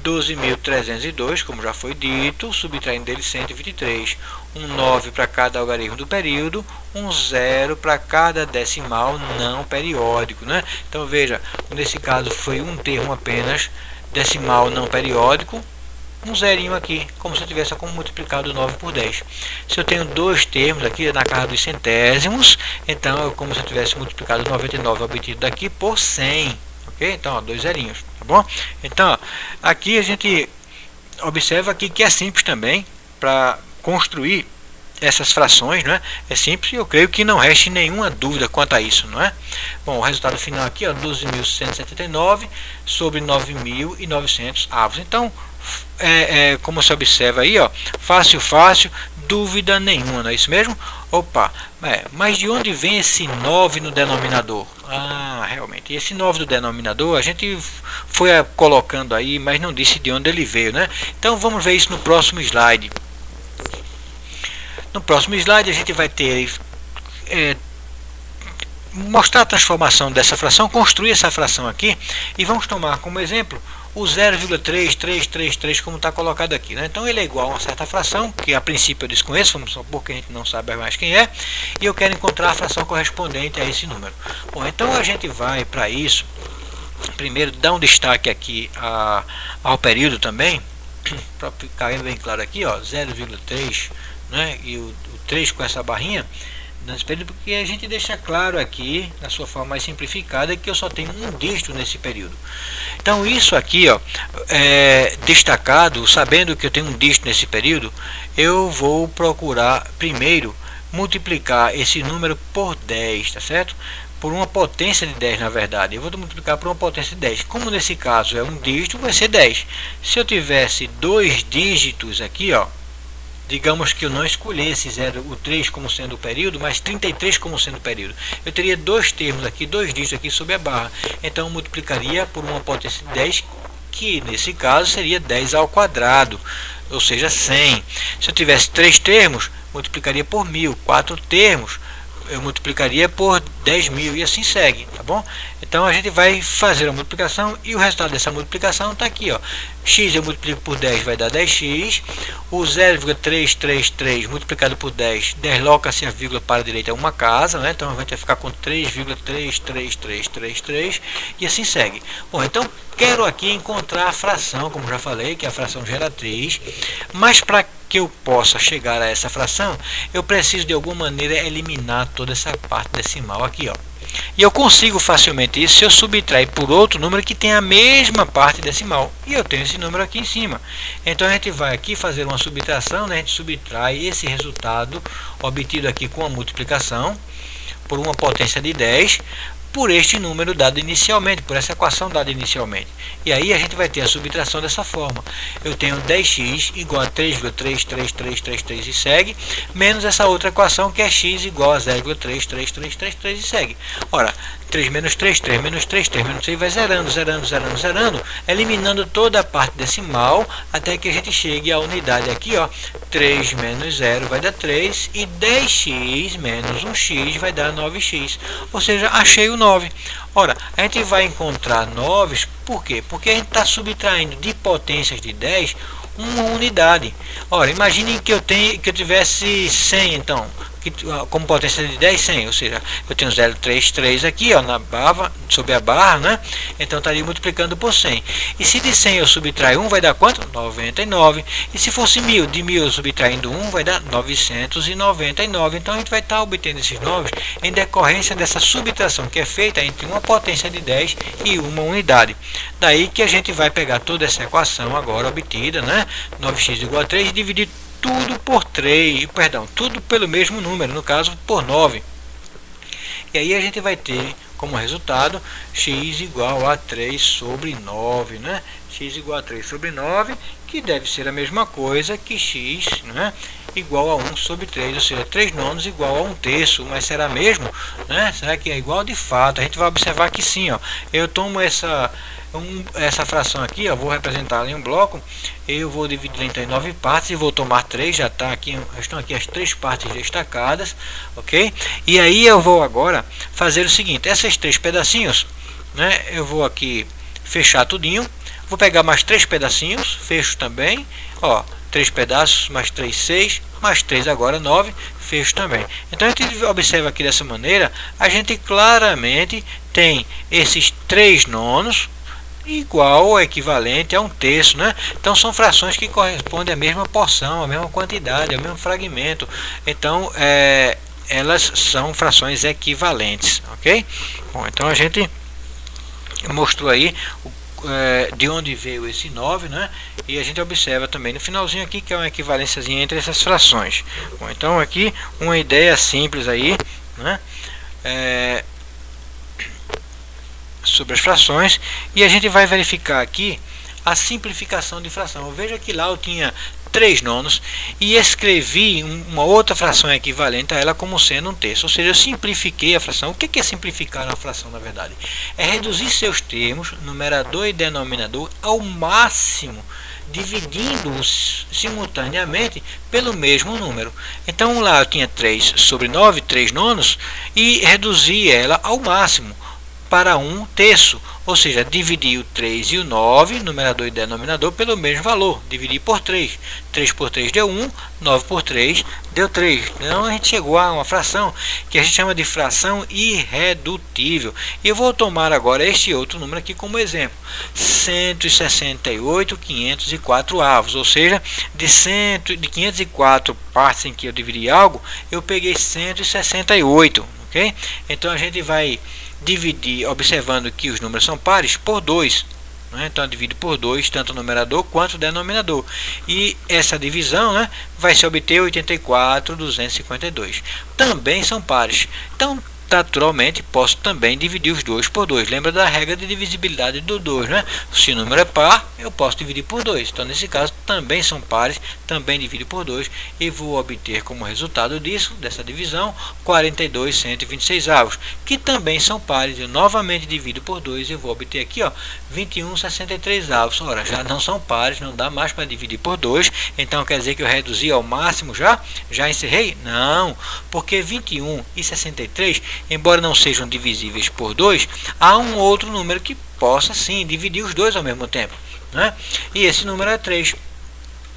12.302, como já foi dito, subtraindo dele 123, um 9 para cada algarismo do período, um 0 para cada decimal não periódico, né? Então veja, nesse caso foi um termo apenas, decimal não periódico, um zerinho aqui, como se eu tivesse multiplicado 9 por 10. Se eu tenho dois termos aqui na casa dos centésimos, então é como se eu tivesse multiplicado 99 obtido daqui por 100. Ok? Então, ó, dois zerinhos, tá bom? Então, ó, aqui a gente observa aqui que é simples também para construir essas frações, não é? É simples e eu creio que não reste nenhuma dúvida quanto a isso, não é? Bom, o resultado final aqui, ó, 12.179 sobre 9.900 avos. Então, como se observa aí, ó, fácil, dúvida nenhuma, não é isso mesmo? Opa, mas de onde vem esse 9 no denominador? Ah, realmente, esse 9 do denominador a gente foi colocando aí, mas não disse de onde ele veio, né? Então vamos ver isso no próximo slide. No próximo slide a gente vai ter mostrar a transformação dessa fração, construir essa fração aqui, e vamos tomar como exemplo o 0,3333 como está colocado aqui, né? Então ele é igual a uma certa fração, que a princípio eu desconheço, vamos supor que a gente não sabe mais quem é, e eu quero encontrar a fração correspondente a esse número. Bom, então a gente vai para isso, primeiro dar um destaque aqui ao período também, para ficar bem claro aqui, ó, 0,3, né? E o 3 com essa barrinha, nesse período, porque a gente deixa claro aqui, na sua forma mais simplificada, que eu só tenho um dígito nesse período. Então isso aqui, ó, destacado, sabendo que eu tenho um dígito nesse período, eu vou procurar primeiro multiplicar esse número por 10, tá certo? Por uma potência de 10, na verdade. Eu vou multiplicar por uma potência de 10. Como nesse caso é um dígito, vai ser 10. Se eu tivesse dois dígitos aqui, ó, digamos que eu não escolhesse o 3 como sendo o período, mas 33 como sendo o período, eu teria dois termos aqui, dois dígitos aqui sob a barra. Então eu multiplicaria por uma potência de 10, que nesse caso seria 10 ao quadrado, ou seja, 100. Se eu tivesse três termos, multiplicaria por 1000. Quatro termos, eu multiplicaria por 10.000 e assim segue, tá bom? Então a gente vai fazer a multiplicação e o resultado dessa multiplicação está aqui, ó. X eu multiplico por 10 vai dar 10x, o 0,333 multiplicado por 10, desloca-se a vírgula para a direita uma casa, né? Então a gente vai ficar com 3,33333 e assim segue. Bom, então quero aqui encontrar a fração, como já falei, que é a fração geratriz, mas para que eu possa chegar a essa fração, eu preciso de alguma maneira eliminar toda essa parte decimal aqui, ó. E eu consigo facilmente isso se eu subtrair por outro número que tem a mesma parte decimal. E eu tenho esse número aqui em cima. Então a gente vai aqui fazer uma subtração, né? A gente subtrai esse resultado obtido aqui com a multiplicação por uma potência de 10 por este número dado inicialmente, por essa equação dada inicialmente. E aí a gente vai ter a subtração dessa forma. Eu tenho 10x igual a 3,33333 e segue, menos essa outra equação que é x igual a 0,33333 e segue. Ora, 3 menos 3, 3 menos 3, 3 menos 3 vai zerando, eliminando toda a parte decimal até que a gente chegue à unidade aqui, ó. 3 menos 0 vai dar 3 e 10x menos 1x vai dar 9x. Ou seja, achei o 9. Ora, a gente vai encontrar 9, por quê? Porque a gente está subtraindo de potências de 10 uma unidade. Ora, imagine que eu tivesse 100, então, que como potência de 10, 100, ou seja, eu tenho 0,33 aqui, ó, na barra, sob a barra, né? Então estaria multiplicando por 100. E se de 100 eu subtrair 1, vai dar quanto? 99. E se fosse 1000, de 1000 eu subtraindo 1, vai dar 999. Então a gente vai estar obtendo esses 9 em decorrência dessa subtração que é feita entre uma potência de 10 e uma unidade. Daí que a gente vai pegar toda essa equação agora obtida, né? 9x igual a 3 e dividir tudo por 3, perdão, tudo pelo mesmo número, no caso por 9. E aí a gente vai ter como resultado x igual a 3 sobre 9, né? X igual a 3 sobre 9, que deve ser a mesma coisa que x, né, igual a 1 sobre 3, ou seja, 3 nonos igual a 1 terço, mas será mesmo? Né? Será que é igual de fato? A gente vai observar que sim, ó. Eu tomo essa fração aqui, ó, vou representá-la em um bloco, eu vou dividir em 9 partes e vou tomar 3, já está aqui, estão aqui as 3 partes destacadas, ok? E aí eu vou agora fazer o seguinte, esses 3 pedacinhos, né, eu vou aqui fechar tudinho, vou pegar mais 3 pedacinhos, fecho também, ó, 3 pedaços, mais 3, 6, mais 3 agora 9, fecho também. Então a gente observa aqui dessa maneira, a gente claramente tem esses 3 nonos, igual ou equivalente a 1 terço, né? Então são frações que correspondem à mesma porção, à mesma quantidade, ao mesmo fragmento. Então elas são frações equivalentes, ok? Bom, então a gente mostrou aí de onde veio esse 9, né? E a gente observa também no finalzinho aqui que é uma equivalênciazinha entre essas frações. Bom, então aqui uma ideia simples aí, né? Sobre as frações, e a gente vai verificar aqui a simplificação de fração. Veja que lá eu tinha 3 nonos e escrevi uma outra fração equivalente a ela como sendo 1 terço, ou seja, eu simplifiquei a fração. O que é simplificar uma fração, na verdade? É reduzir seus termos, numerador e denominador, ao máximo, dividindo-os simultaneamente pelo mesmo número. Então lá eu tinha 3 sobre 9, 3 nonos, e reduzi ela ao máximo para 1 terço, ou seja, dividir o 3 e o 9, numerador e denominador, pelo mesmo valor, dividir por 3. 3 por 3 deu 1, 9 por 3 deu 3. Então a gente chegou a uma fração que a gente chama de fração irredutível. E eu vou tomar agora este outro número aqui como exemplo, 168,504 avos, ou seja, de 504 partes em que eu dividi algo, eu peguei 168, ok? Então a gente vai dividir, observando que os números são pares, por 2, né? Então eu divido por 2 tanto o numerador quanto o denominador, e essa divisão, né, vai se obter 84,252. Também são pares, então naturalmente posso também dividir os 2 por 2. Lembra da regra de divisibilidade do 2, né? Se o número é par, eu posso dividir por 2. Então nesse caso também são pares, também divido por 2 e vou obter como resultado disso, dessa divisão, 42,126 avos, que também são pares. Eu novamente divido por 2 e vou obter aqui, ó, 21,63 avos. Ora, já não são pares, não dá mais para dividir por 2. Então quer dizer que eu reduzi ao máximo já? Já encerrei? Não, porque 21 e 63, embora não sejam divisíveis por 2, há um outro número que possa sim dividir os dois ao mesmo tempo, né? E esse número é 3.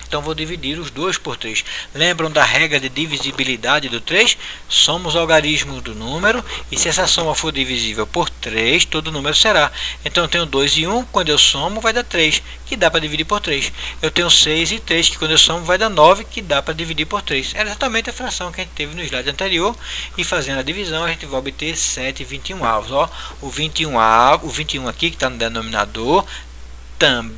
Então vou dividir os 2 por 3. Lembram da regra de divisibilidade do 3? Somos algarismos do número, e se essa soma for divisível por 3, todo número será. Então eu tenho 2 e 1, quando eu somo vai dar 3, que dá para dividir por 3. Eu tenho 6 e 3, que quando eu somo vai dar 9, que dá para dividir por 3. Era exatamente a fração que a gente teve no slide anterior, e fazendo a divisão a gente vai obter 7,21 avos. Ó, o 21 aqui que está no denominador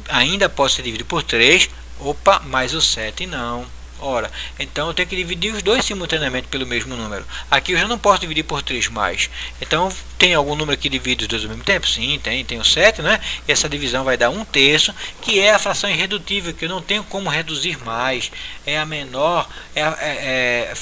ainda pode ser dividido por 3. Opa, mas o 7 não. Ora, então eu tenho que dividir os dois simultaneamente pelo mesmo número. Aqui eu já não posso dividir por 3 mais. Então, tem algum número que divide os dois ao mesmo tempo? Sim, tem o 7, né? E essa divisão vai dar 1 terço, que é a fração irredutível, que eu não tenho como reduzir mais. É a menor, é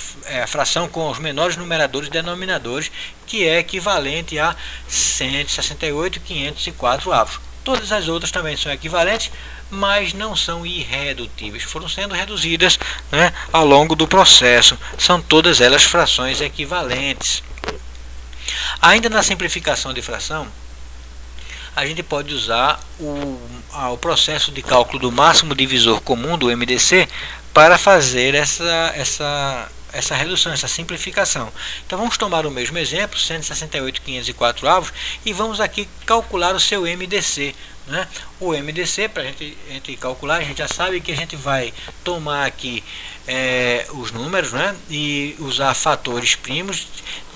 a fração com os menores numeradores e denominadores, que é equivalente a 168,504 avos. Todas as outras também são equivalentes, mas não são irredutíveis, foram sendo reduzidas, né, ao longo do processo. São todas elas frações equivalentes. Ainda na simplificação de fração, a gente pode usar o processo de cálculo do máximo divisor comum do MDC para fazer essa essa redução, essa simplificação. Então vamos tomar o mesmo exemplo, 168.504 e vamos aqui calcular o seu MDC. Né? O MDC, para a gente calcular, a gente já sabe que a gente vai tomar aqui os números, né? E usar fatores primos,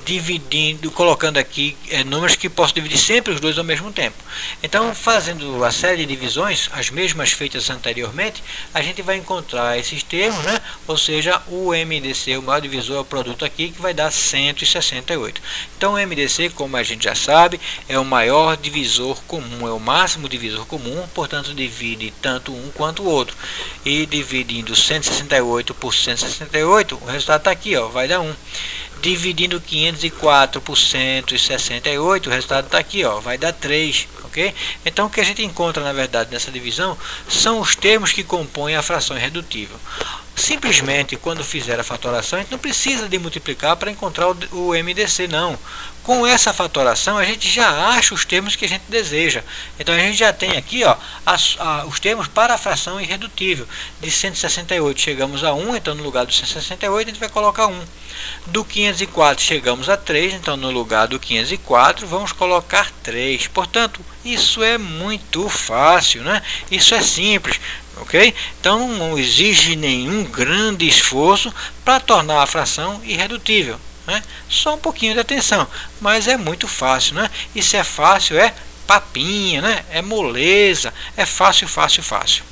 dividindo, colocando aqui números que posso dividir sempre os dois ao mesmo tempo. Então, fazendo a série de divisões, as mesmas feitas anteriormente, a gente vai encontrar esses termos, né? Ou seja, o MDC, o maior divisor, é o produto aqui, que vai dar 168. Então, o MDC, como a gente já sabe, é o maior divisor comum, é o máximo divisor comum, portanto, divide tanto um quanto o outro. E dividindo 168 por 168, o resultado está aqui, ó, vai dar 1. Dividindo 504 por 168, o resultado está aqui, ó, vai dar 3, ok? Então, o que a gente encontra, na verdade, nessa divisão, são os termos que compõem a fração irredutível. Simplesmente, quando fizer a fatoração, a gente não precisa de multiplicar para encontrar o MDC, não. Com essa fatoração, a gente já acha os termos que a gente deseja. Então, a gente já tem aqui, ó, os termos para a fração irredutível. De 168 chegamos a 1, então no lugar do 168 a gente vai colocar 1. Do 504 chegamos a 3, então no lugar do 504 vamos colocar 3. Portanto, isso é muito fácil, né? Isso é simples, ok? Então não exige nenhum grande esforço para tornar a fração irredutível, né? Só um pouquinho de atenção, mas é muito fácil, né? E se é fácil, é papinha, né? É moleza, é fácil, fácil, fácil.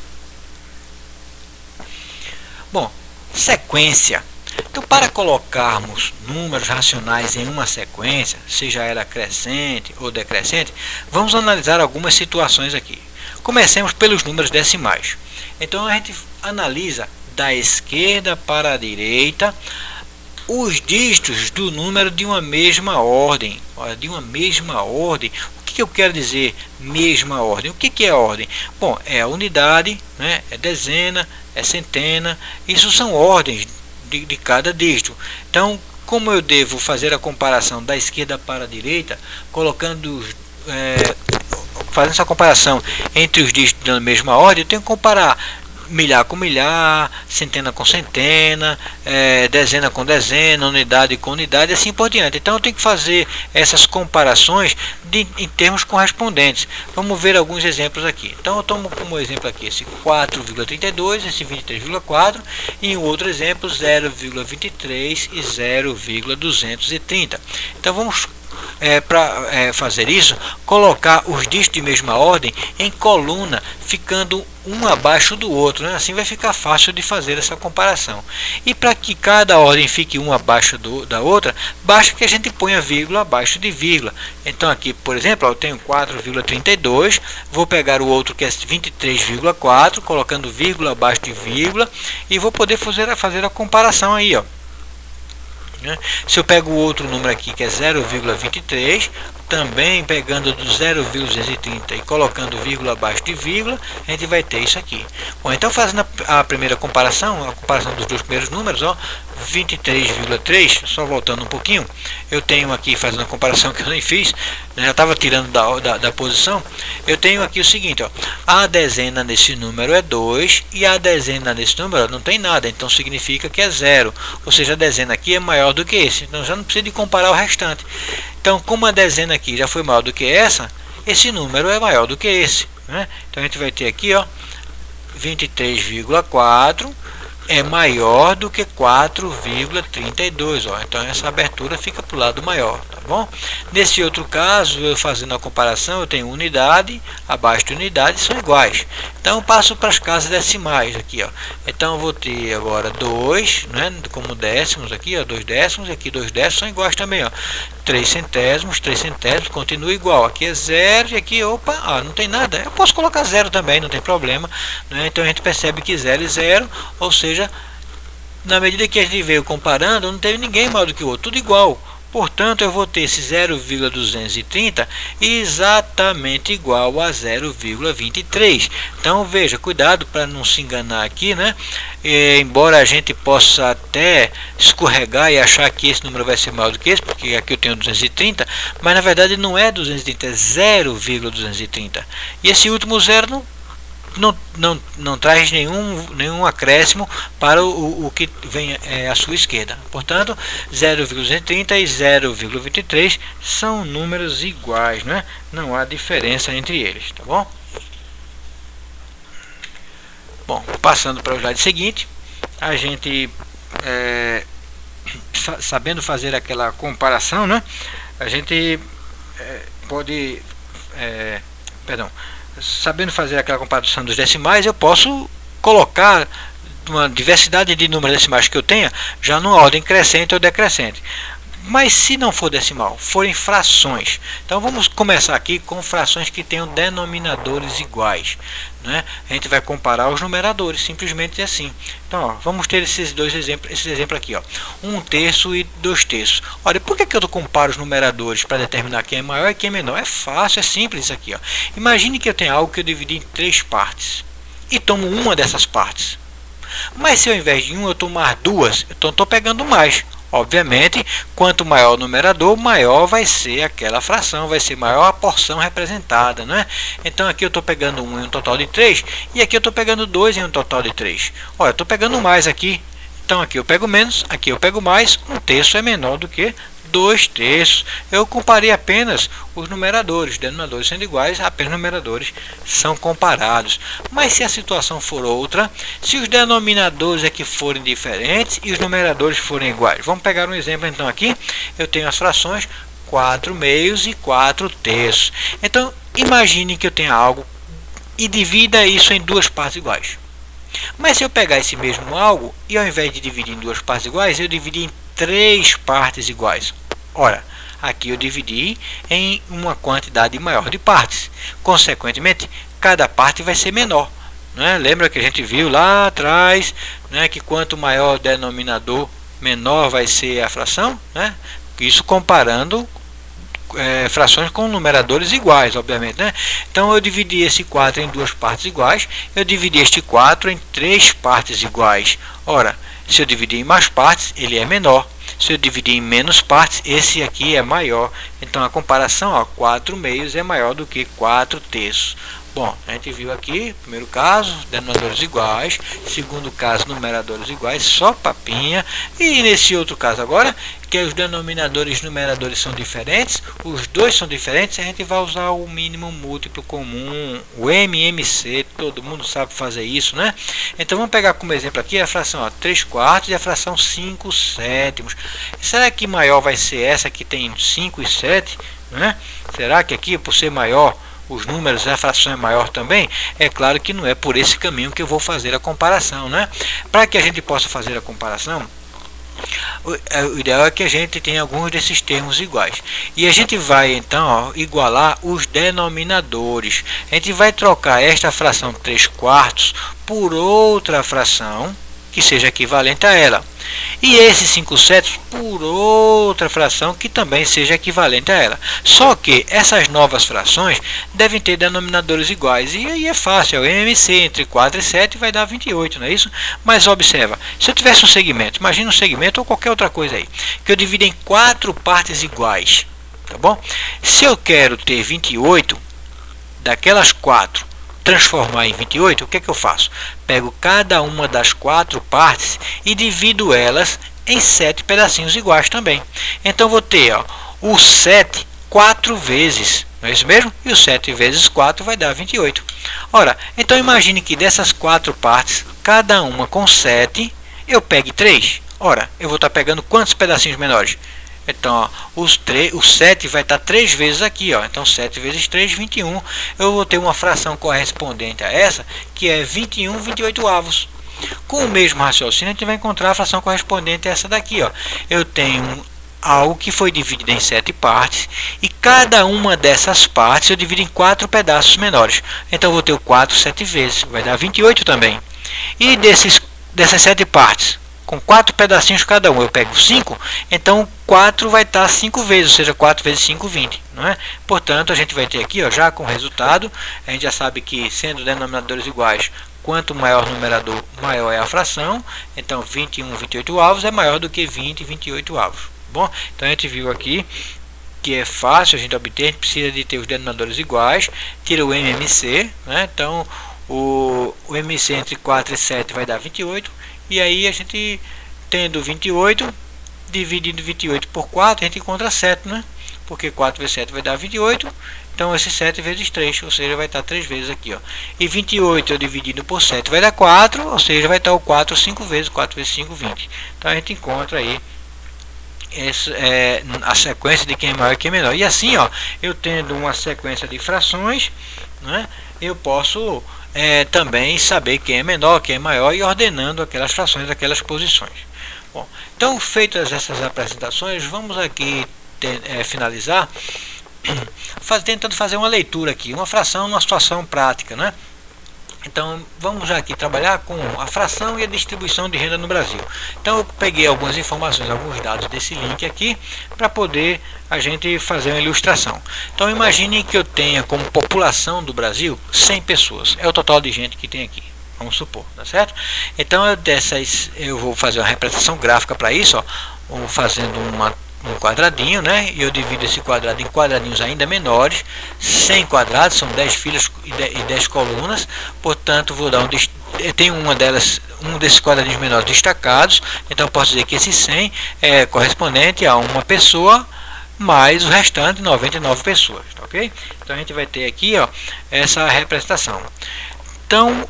Bom, sequência. Então, para colocarmos números racionais em uma sequência, seja ela crescente ou decrescente, vamos analisar algumas situações aqui. Comecemos pelos números decimais. Então, a gente analisa da esquerda para a direita os dígitos do número de uma mesma ordem. De uma mesma ordem. O que eu quero dizer mesma ordem? O que é ordem? Bom, é a unidade, né? É dezena, é centena. Isso são ordens de cada dígito. Então, como eu devo fazer a comparação da esquerda para a direita, fazendo essa comparação entre os dígitos da mesma ordem, eu tenho que comparar milhar com milhar, centena com centena, dezena com dezena, unidade com unidade, e assim por diante. Então eu tenho que fazer essas comparações em termos correspondentes. Vamos ver alguns exemplos aqui. Então eu tomo como exemplo aqui esse 4,32, esse 23,4 e um outro exemplo 0,23 e 0,230. Então vamos para fazer isso, colocar os dígitos de mesma ordem em coluna, ficando um abaixo do outro, né? Assim vai ficar fácil de fazer essa comparação. E para que cada ordem fique uma abaixo da outra, basta que a gente ponha vírgula abaixo de vírgula. Então aqui, por exemplo, eu tenho 4,32, vou pegar o outro que é 23,4, colocando vírgula abaixo de vírgula, e vou poder fazer a comparação aí, ó. Se eu pego o outro número aqui que é 0,23, também pegando do 0,230 e colocando vírgula abaixo de vírgula, a gente vai ter isso aqui. Bom, então fazendo a primeira comparação, a comparação dos dois primeiros números, ó, 23,3, só voltando um pouquinho, eu tenho aqui, fazendo a comparação que eu nem fiz, né, já estava tirando da posição, eu tenho aqui o seguinte, ó, a dezena desse número é 2 e a dezena desse número não tem nada, então significa que é 0, ou seja, a dezena aqui é maior do que esse, então já não precisa de comparar o restante. Então, como a dezena aqui já foi maior do que essa, esse número é maior do que esse, né? Então a gente vai ter aqui, ó, 23,4 é maior do que 4,32, ó. Então essa abertura fica para o lado maior, tá bom? Nesse outro caso, eu fazendo a comparação, eu tenho unidade abaixo de unidade, são iguais. Então eu passo para as casas decimais aqui, ó. Então eu vou ter agora 2, né, como décimos aqui, ó, 2 décimos, e aqui 2 décimos são iguais também, ó. 3 centésimos, continua igual. Aqui é 0 e aqui, opa, ó, não tem nada. Eu posso colocar 0 também, não tem problema, né? Então a gente percebe que 0 e 0, ou seja, na medida que a gente veio comparando, não teve ninguém maior do que o outro, tudo igual. Portanto, eu vou ter esse 0,230 exatamente igual a 0,23. Então, veja, cuidado para não se enganar aqui, né? Embora a gente possa até escorregar e achar que esse número vai ser maior do que esse, porque aqui eu tenho 230, mas na verdade não é 230, é 0,230. E esse último zero não traz nenhum acréscimo para o que vem à sua esquerda. Portanto, 0,30 e 0,23 são números iguais, né? Não há diferença entre eles, tá bom? Bom, passando para o slide seguinte, a gente sabendo fazer aquela comparação, né? A gente pode, sabendo fazer aquela comparação dos decimais, eu posso colocar uma diversidade de números decimais que eu tenha já numa ordem crescente ou decrescente. Mas se não for decimal, forem frações, então vamos começar aqui com frações que tenham denominadores iguais, né? A gente vai comparar os numeradores, simplesmente assim. Então, ó, vamos ter esses dois exemplos, esse exemplo aqui, ó, 1/3 e 2/3. Olha, por que eu comparo os numeradores para determinar quem é maior e quem é menor? É fácil, é simples isso aqui, ó. Imagine que eu tenho algo que eu dividi em 3 partes e tomo uma dessas partes. Mas se ao invés de uma eu tomar 2, então estou pegando mais. Obviamente, quanto maior o numerador, maior vai ser aquela fração, vai ser maior a porção representada, né? Então aqui eu estou pegando 1 em um total de 3, e aqui eu estou pegando 2 em um total de 3. Olha, eu estou pegando mais aqui. Então aqui eu pego menos, aqui eu pego mais, 1/3 é menor do que 2/3. Eu comparei apenas os numeradores, denominadores sendo iguais, apenas numeradores são comparados. Mas se a situação for outra, se os denominadores é que forem diferentes e os numeradores forem iguais, vamos pegar um exemplo então aqui. Eu tenho as frações 4/2 e 4/3. Então imagine que eu tenha algo e divida isso em 2 partes iguais. Mas se eu pegar esse mesmo algo e ao invés de dividir em 2 partes iguais, eu dividi em 3 partes iguais. Ora, aqui eu dividi em uma quantidade maior de partes. Consequentemente, cada parte vai ser menor, né? Lembra que a gente viu lá atrás, né, que quanto maior o denominador, menor vai ser a fração, né? Isso comparando frações com numeradores iguais, obviamente, né? Então eu dividi esse 4 em 2 partes iguais, eu dividi este 4 em 3 partes iguais. Ora, se eu dividir em mais partes, ele é menor. Se eu dividir em menos partes, esse aqui é maior. Então a comparação, ó, 4/2 é maior do que 4/3. Bom, a gente viu aqui, primeiro caso, denominadores iguais, segundo caso, numeradores iguais, só papinha. E nesse outro caso agora, que os denominadores e numeradores são diferentes, os dois são diferentes, a gente vai usar o mínimo múltiplo comum, o MMC, todo mundo sabe fazer isso, né? Então vamos pegar como exemplo aqui a fração 3/4 e a fração 5/7. Será que maior vai ser essa que tem 5 e 7? Né? Será que aqui, por ser maior, os números, a fração é maior também? É claro que não é por esse caminho que eu vou fazer a comparação, né? Para que a gente possa fazer a comparação, o ideal é que a gente tenha alguns desses termos iguais. E a gente vai então, ó, igualar os denominadores. A gente vai trocar esta fração 3/4 por outra fração que seja equivalente a ela. E esse 5/7 por outra fração que também seja equivalente a ela. Só que essas novas frações devem ter denominadores iguais. E aí é fácil, é o MMC entre 4 e 7 vai dar 28, não é isso? Mas observa, se eu tivesse um segmento, imagina um segmento ou qualquer outra coisa aí, que eu divido em 4 partes iguais, tá bom? Se eu quero ter 28, daquelas 4, transformar em 28, o que é que eu faço? Pego cada uma das 4 partes e divido elas em 7 pedacinhos iguais também. Então vou ter, ó, o 7 4 vezes, não é isso mesmo? E o 7 vezes 4 vai dar 28. Ora, então imagine que dessas 4 partes, cada uma com 7, eu pegue 3. Ora, eu vou estar pegando quantos pedacinhos menores? Então, ó, o 7 vai estar 3 vezes aqui, ó. Então 7 vezes 3, 21. Eu vou ter uma fração correspondente a essa, que é 21/28. Com o mesmo raciocínio, a gente vai encontrar a fração correspondente a essa daqui, ó. Eu tenho algo que foi dividido em 7 partes, e cada uma dessas partes eu divido em 4 pedaços menores. Então eu vou ter o 4 7 vezes, vai dar 28 também. E dessas 7 partes, com 4 pedacinhos cada um, eu pego 5, então 4 vai estar 5 vezes, ou seja, 4 vezes 5, 20. Não é? Portanto, a gente vai ter aqui, ó, já com o resultado, a gente já sabe que, sendo denominadores iguais, quanto maior o numerador, maior é a fração. Então 21/28 é maior do que 20/28. Bom, então a gente viu aqui que é fácil a gente obter, a gente precisa de ter os denominadores iguais, tira o MMC, né? Então o MC entre 4 e 7 vai dar 28, e aí a gente tendo 28, dividindo 28 por 4, a gente encontra 7, né? Porque 4 vezes 7 vai dar 28, então esse 7 vezes 3, ou seja, vai estar 3 vezes aqui, ó. E 28 eu dividido por 7 vai dar 4, ou seja, vai estar o 4 5 vezes, 4 vezes 5, 20. Então a gente encontra aí a sequência de quem é maior e quem é menor. E assim, ó, eu tendo uma sequência de frações, né, eu posso também saber quem é menor, quem é maior, e ordenando aquelas frações, aquelas posições. Bom, então feitas essas apresentações, vamos aqui finalizar tentando fazer uma leitura aqui, uma fração numa situação prática, né? Então vamos já aqui trabalhar com a fração e a distribuição de renda no Brasil. Então eu peguei algumas informações, alguns dados desse link aqui para poder a gente fazer uma ilustração. Então imagine que eu tenha como população do Brasil 100 pessoas, é o total de gente que tem aqui, vamos supor, tá certo? Então eu vou fazer uma representação gráfica para isso, ó, vou fazendo um quadradinho, né? E eu divido esse quadrado em quadradinhos ainda menores, 100 quadrados, são 10 filas e 10 colunas, portanto vou dar tem um desses quadradinhos menores destacados, então posso dizer que esse 100 é correspondente a uma pessoa mais o restante 99 pessoas, tá, ok? Então a gente vai ter aqui, ó, essa representação. Então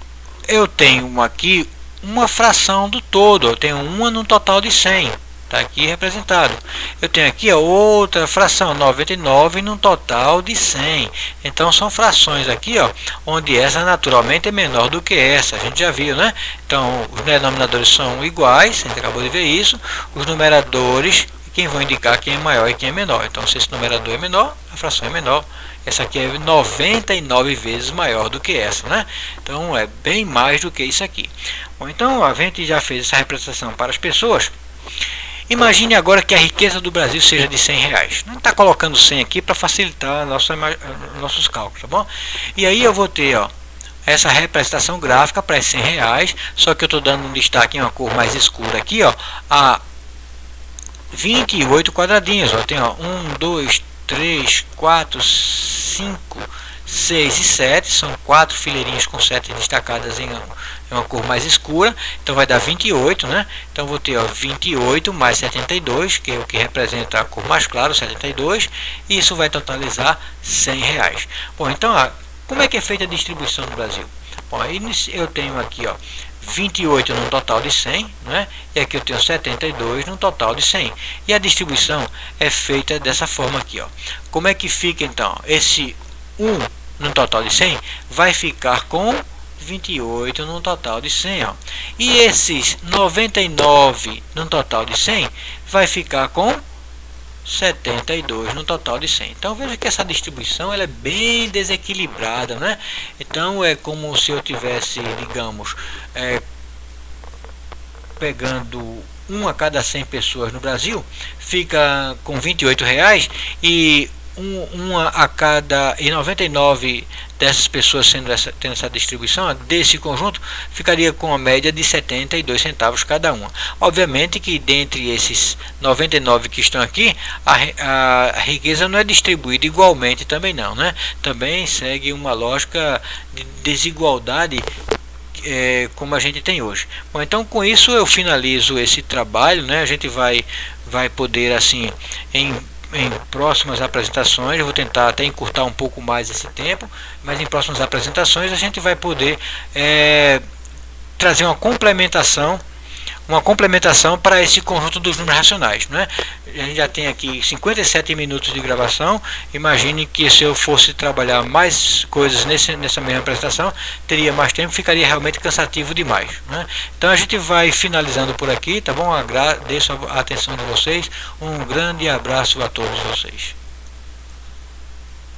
eu tenho aqui uma fração do todo, eu tenho uma no total de 100. Está aqui representado. Eu tenho aqui a outra fração, 99 num total de 100. Então são frações aqui, ó, onde essa naturalmente é menor do que essa. A gente já viu, né? Então os denominadores são iguais, a gente acabou de ver isso. Os numeradores, quem vão indicar quem é maior e quem é menor. Então se esse numerador é menor, a fração é menor. Essa aqui é 99 vezes maior do que essa, né? Então é bem mais do que isso aqui. Bom, então a gente já fez essa representação para as pessoas. Imagine agora que a riqueza do Brasil seja de 100 reais. Não está colocando 100 aqui para facilitar nossos cálculos, tá bom? E aí eu vou ter, ó, essa representação gráfica para 100 reais, só que eu estou dando um destaque em uma cor mais escura aqui, ó, a 28 quadradinhos. Ó, tem, ó, 1, 2, 3, 4, 5, 6 e 7, são 4 fileirinhas com 7 destacadas em uma cor mais escura, então vai dar 28, né? Então vou ter, ó, 28 mais 72, que é o que representa a cor mais clara, 72, e isso vai totalizar 100 reais. Bom, então, ó, como é que é feita a distribuição no Brasil? Bom, aí eu tenho aqui, ó, 28 num total de 100, né? E aqui eu tenho 72 num total de 100. E a distribuição é feita dessa forma aqui, ó. Como é que fica então? Esse 1 no total de 100 vai ficar com 28 no total de 100, ó. E esses 99 no total de 100 vai ficar com 72 no total de 100. Então veja que essa distribuição ela é bem desequilibrada, né? Então é como se eu tivesse, digamos, pegando 1 a cada 100 pessoas no Brasil, fica com 28 reais, e uma a cada 99 dessas pessoas tendo essa distribuição desse conjunto, ficaria com a média de 72 centavos cada uma. Obviamente que dentre esses 99 que estão aqui, a riqueza não é distribuída igualmente também não, né? Também segue uma lógica de desigualdade como a gente tem hoje. Bom, então com isso eu finalizo esse trabalho, né? A gente vai poder, assim, em próximas apresentações, eu vou tentar até encurtar um pouco mais esse tempo, mas em próximas apresentações a gente vai poder trazer uma complementação para esse conjunto dos números racionais, né? A gente já tem aqui 57 minutos de gravação. Imagine que se eu fosse trabalhar mais coisas nessa mesma apresentação, teria mais tempo, ficaria realmente cansativo demais, né? Então a gente vai finalizando por aqui, tá bom? Agradeço a atenção de vocês, um grande abraço a todos vocês.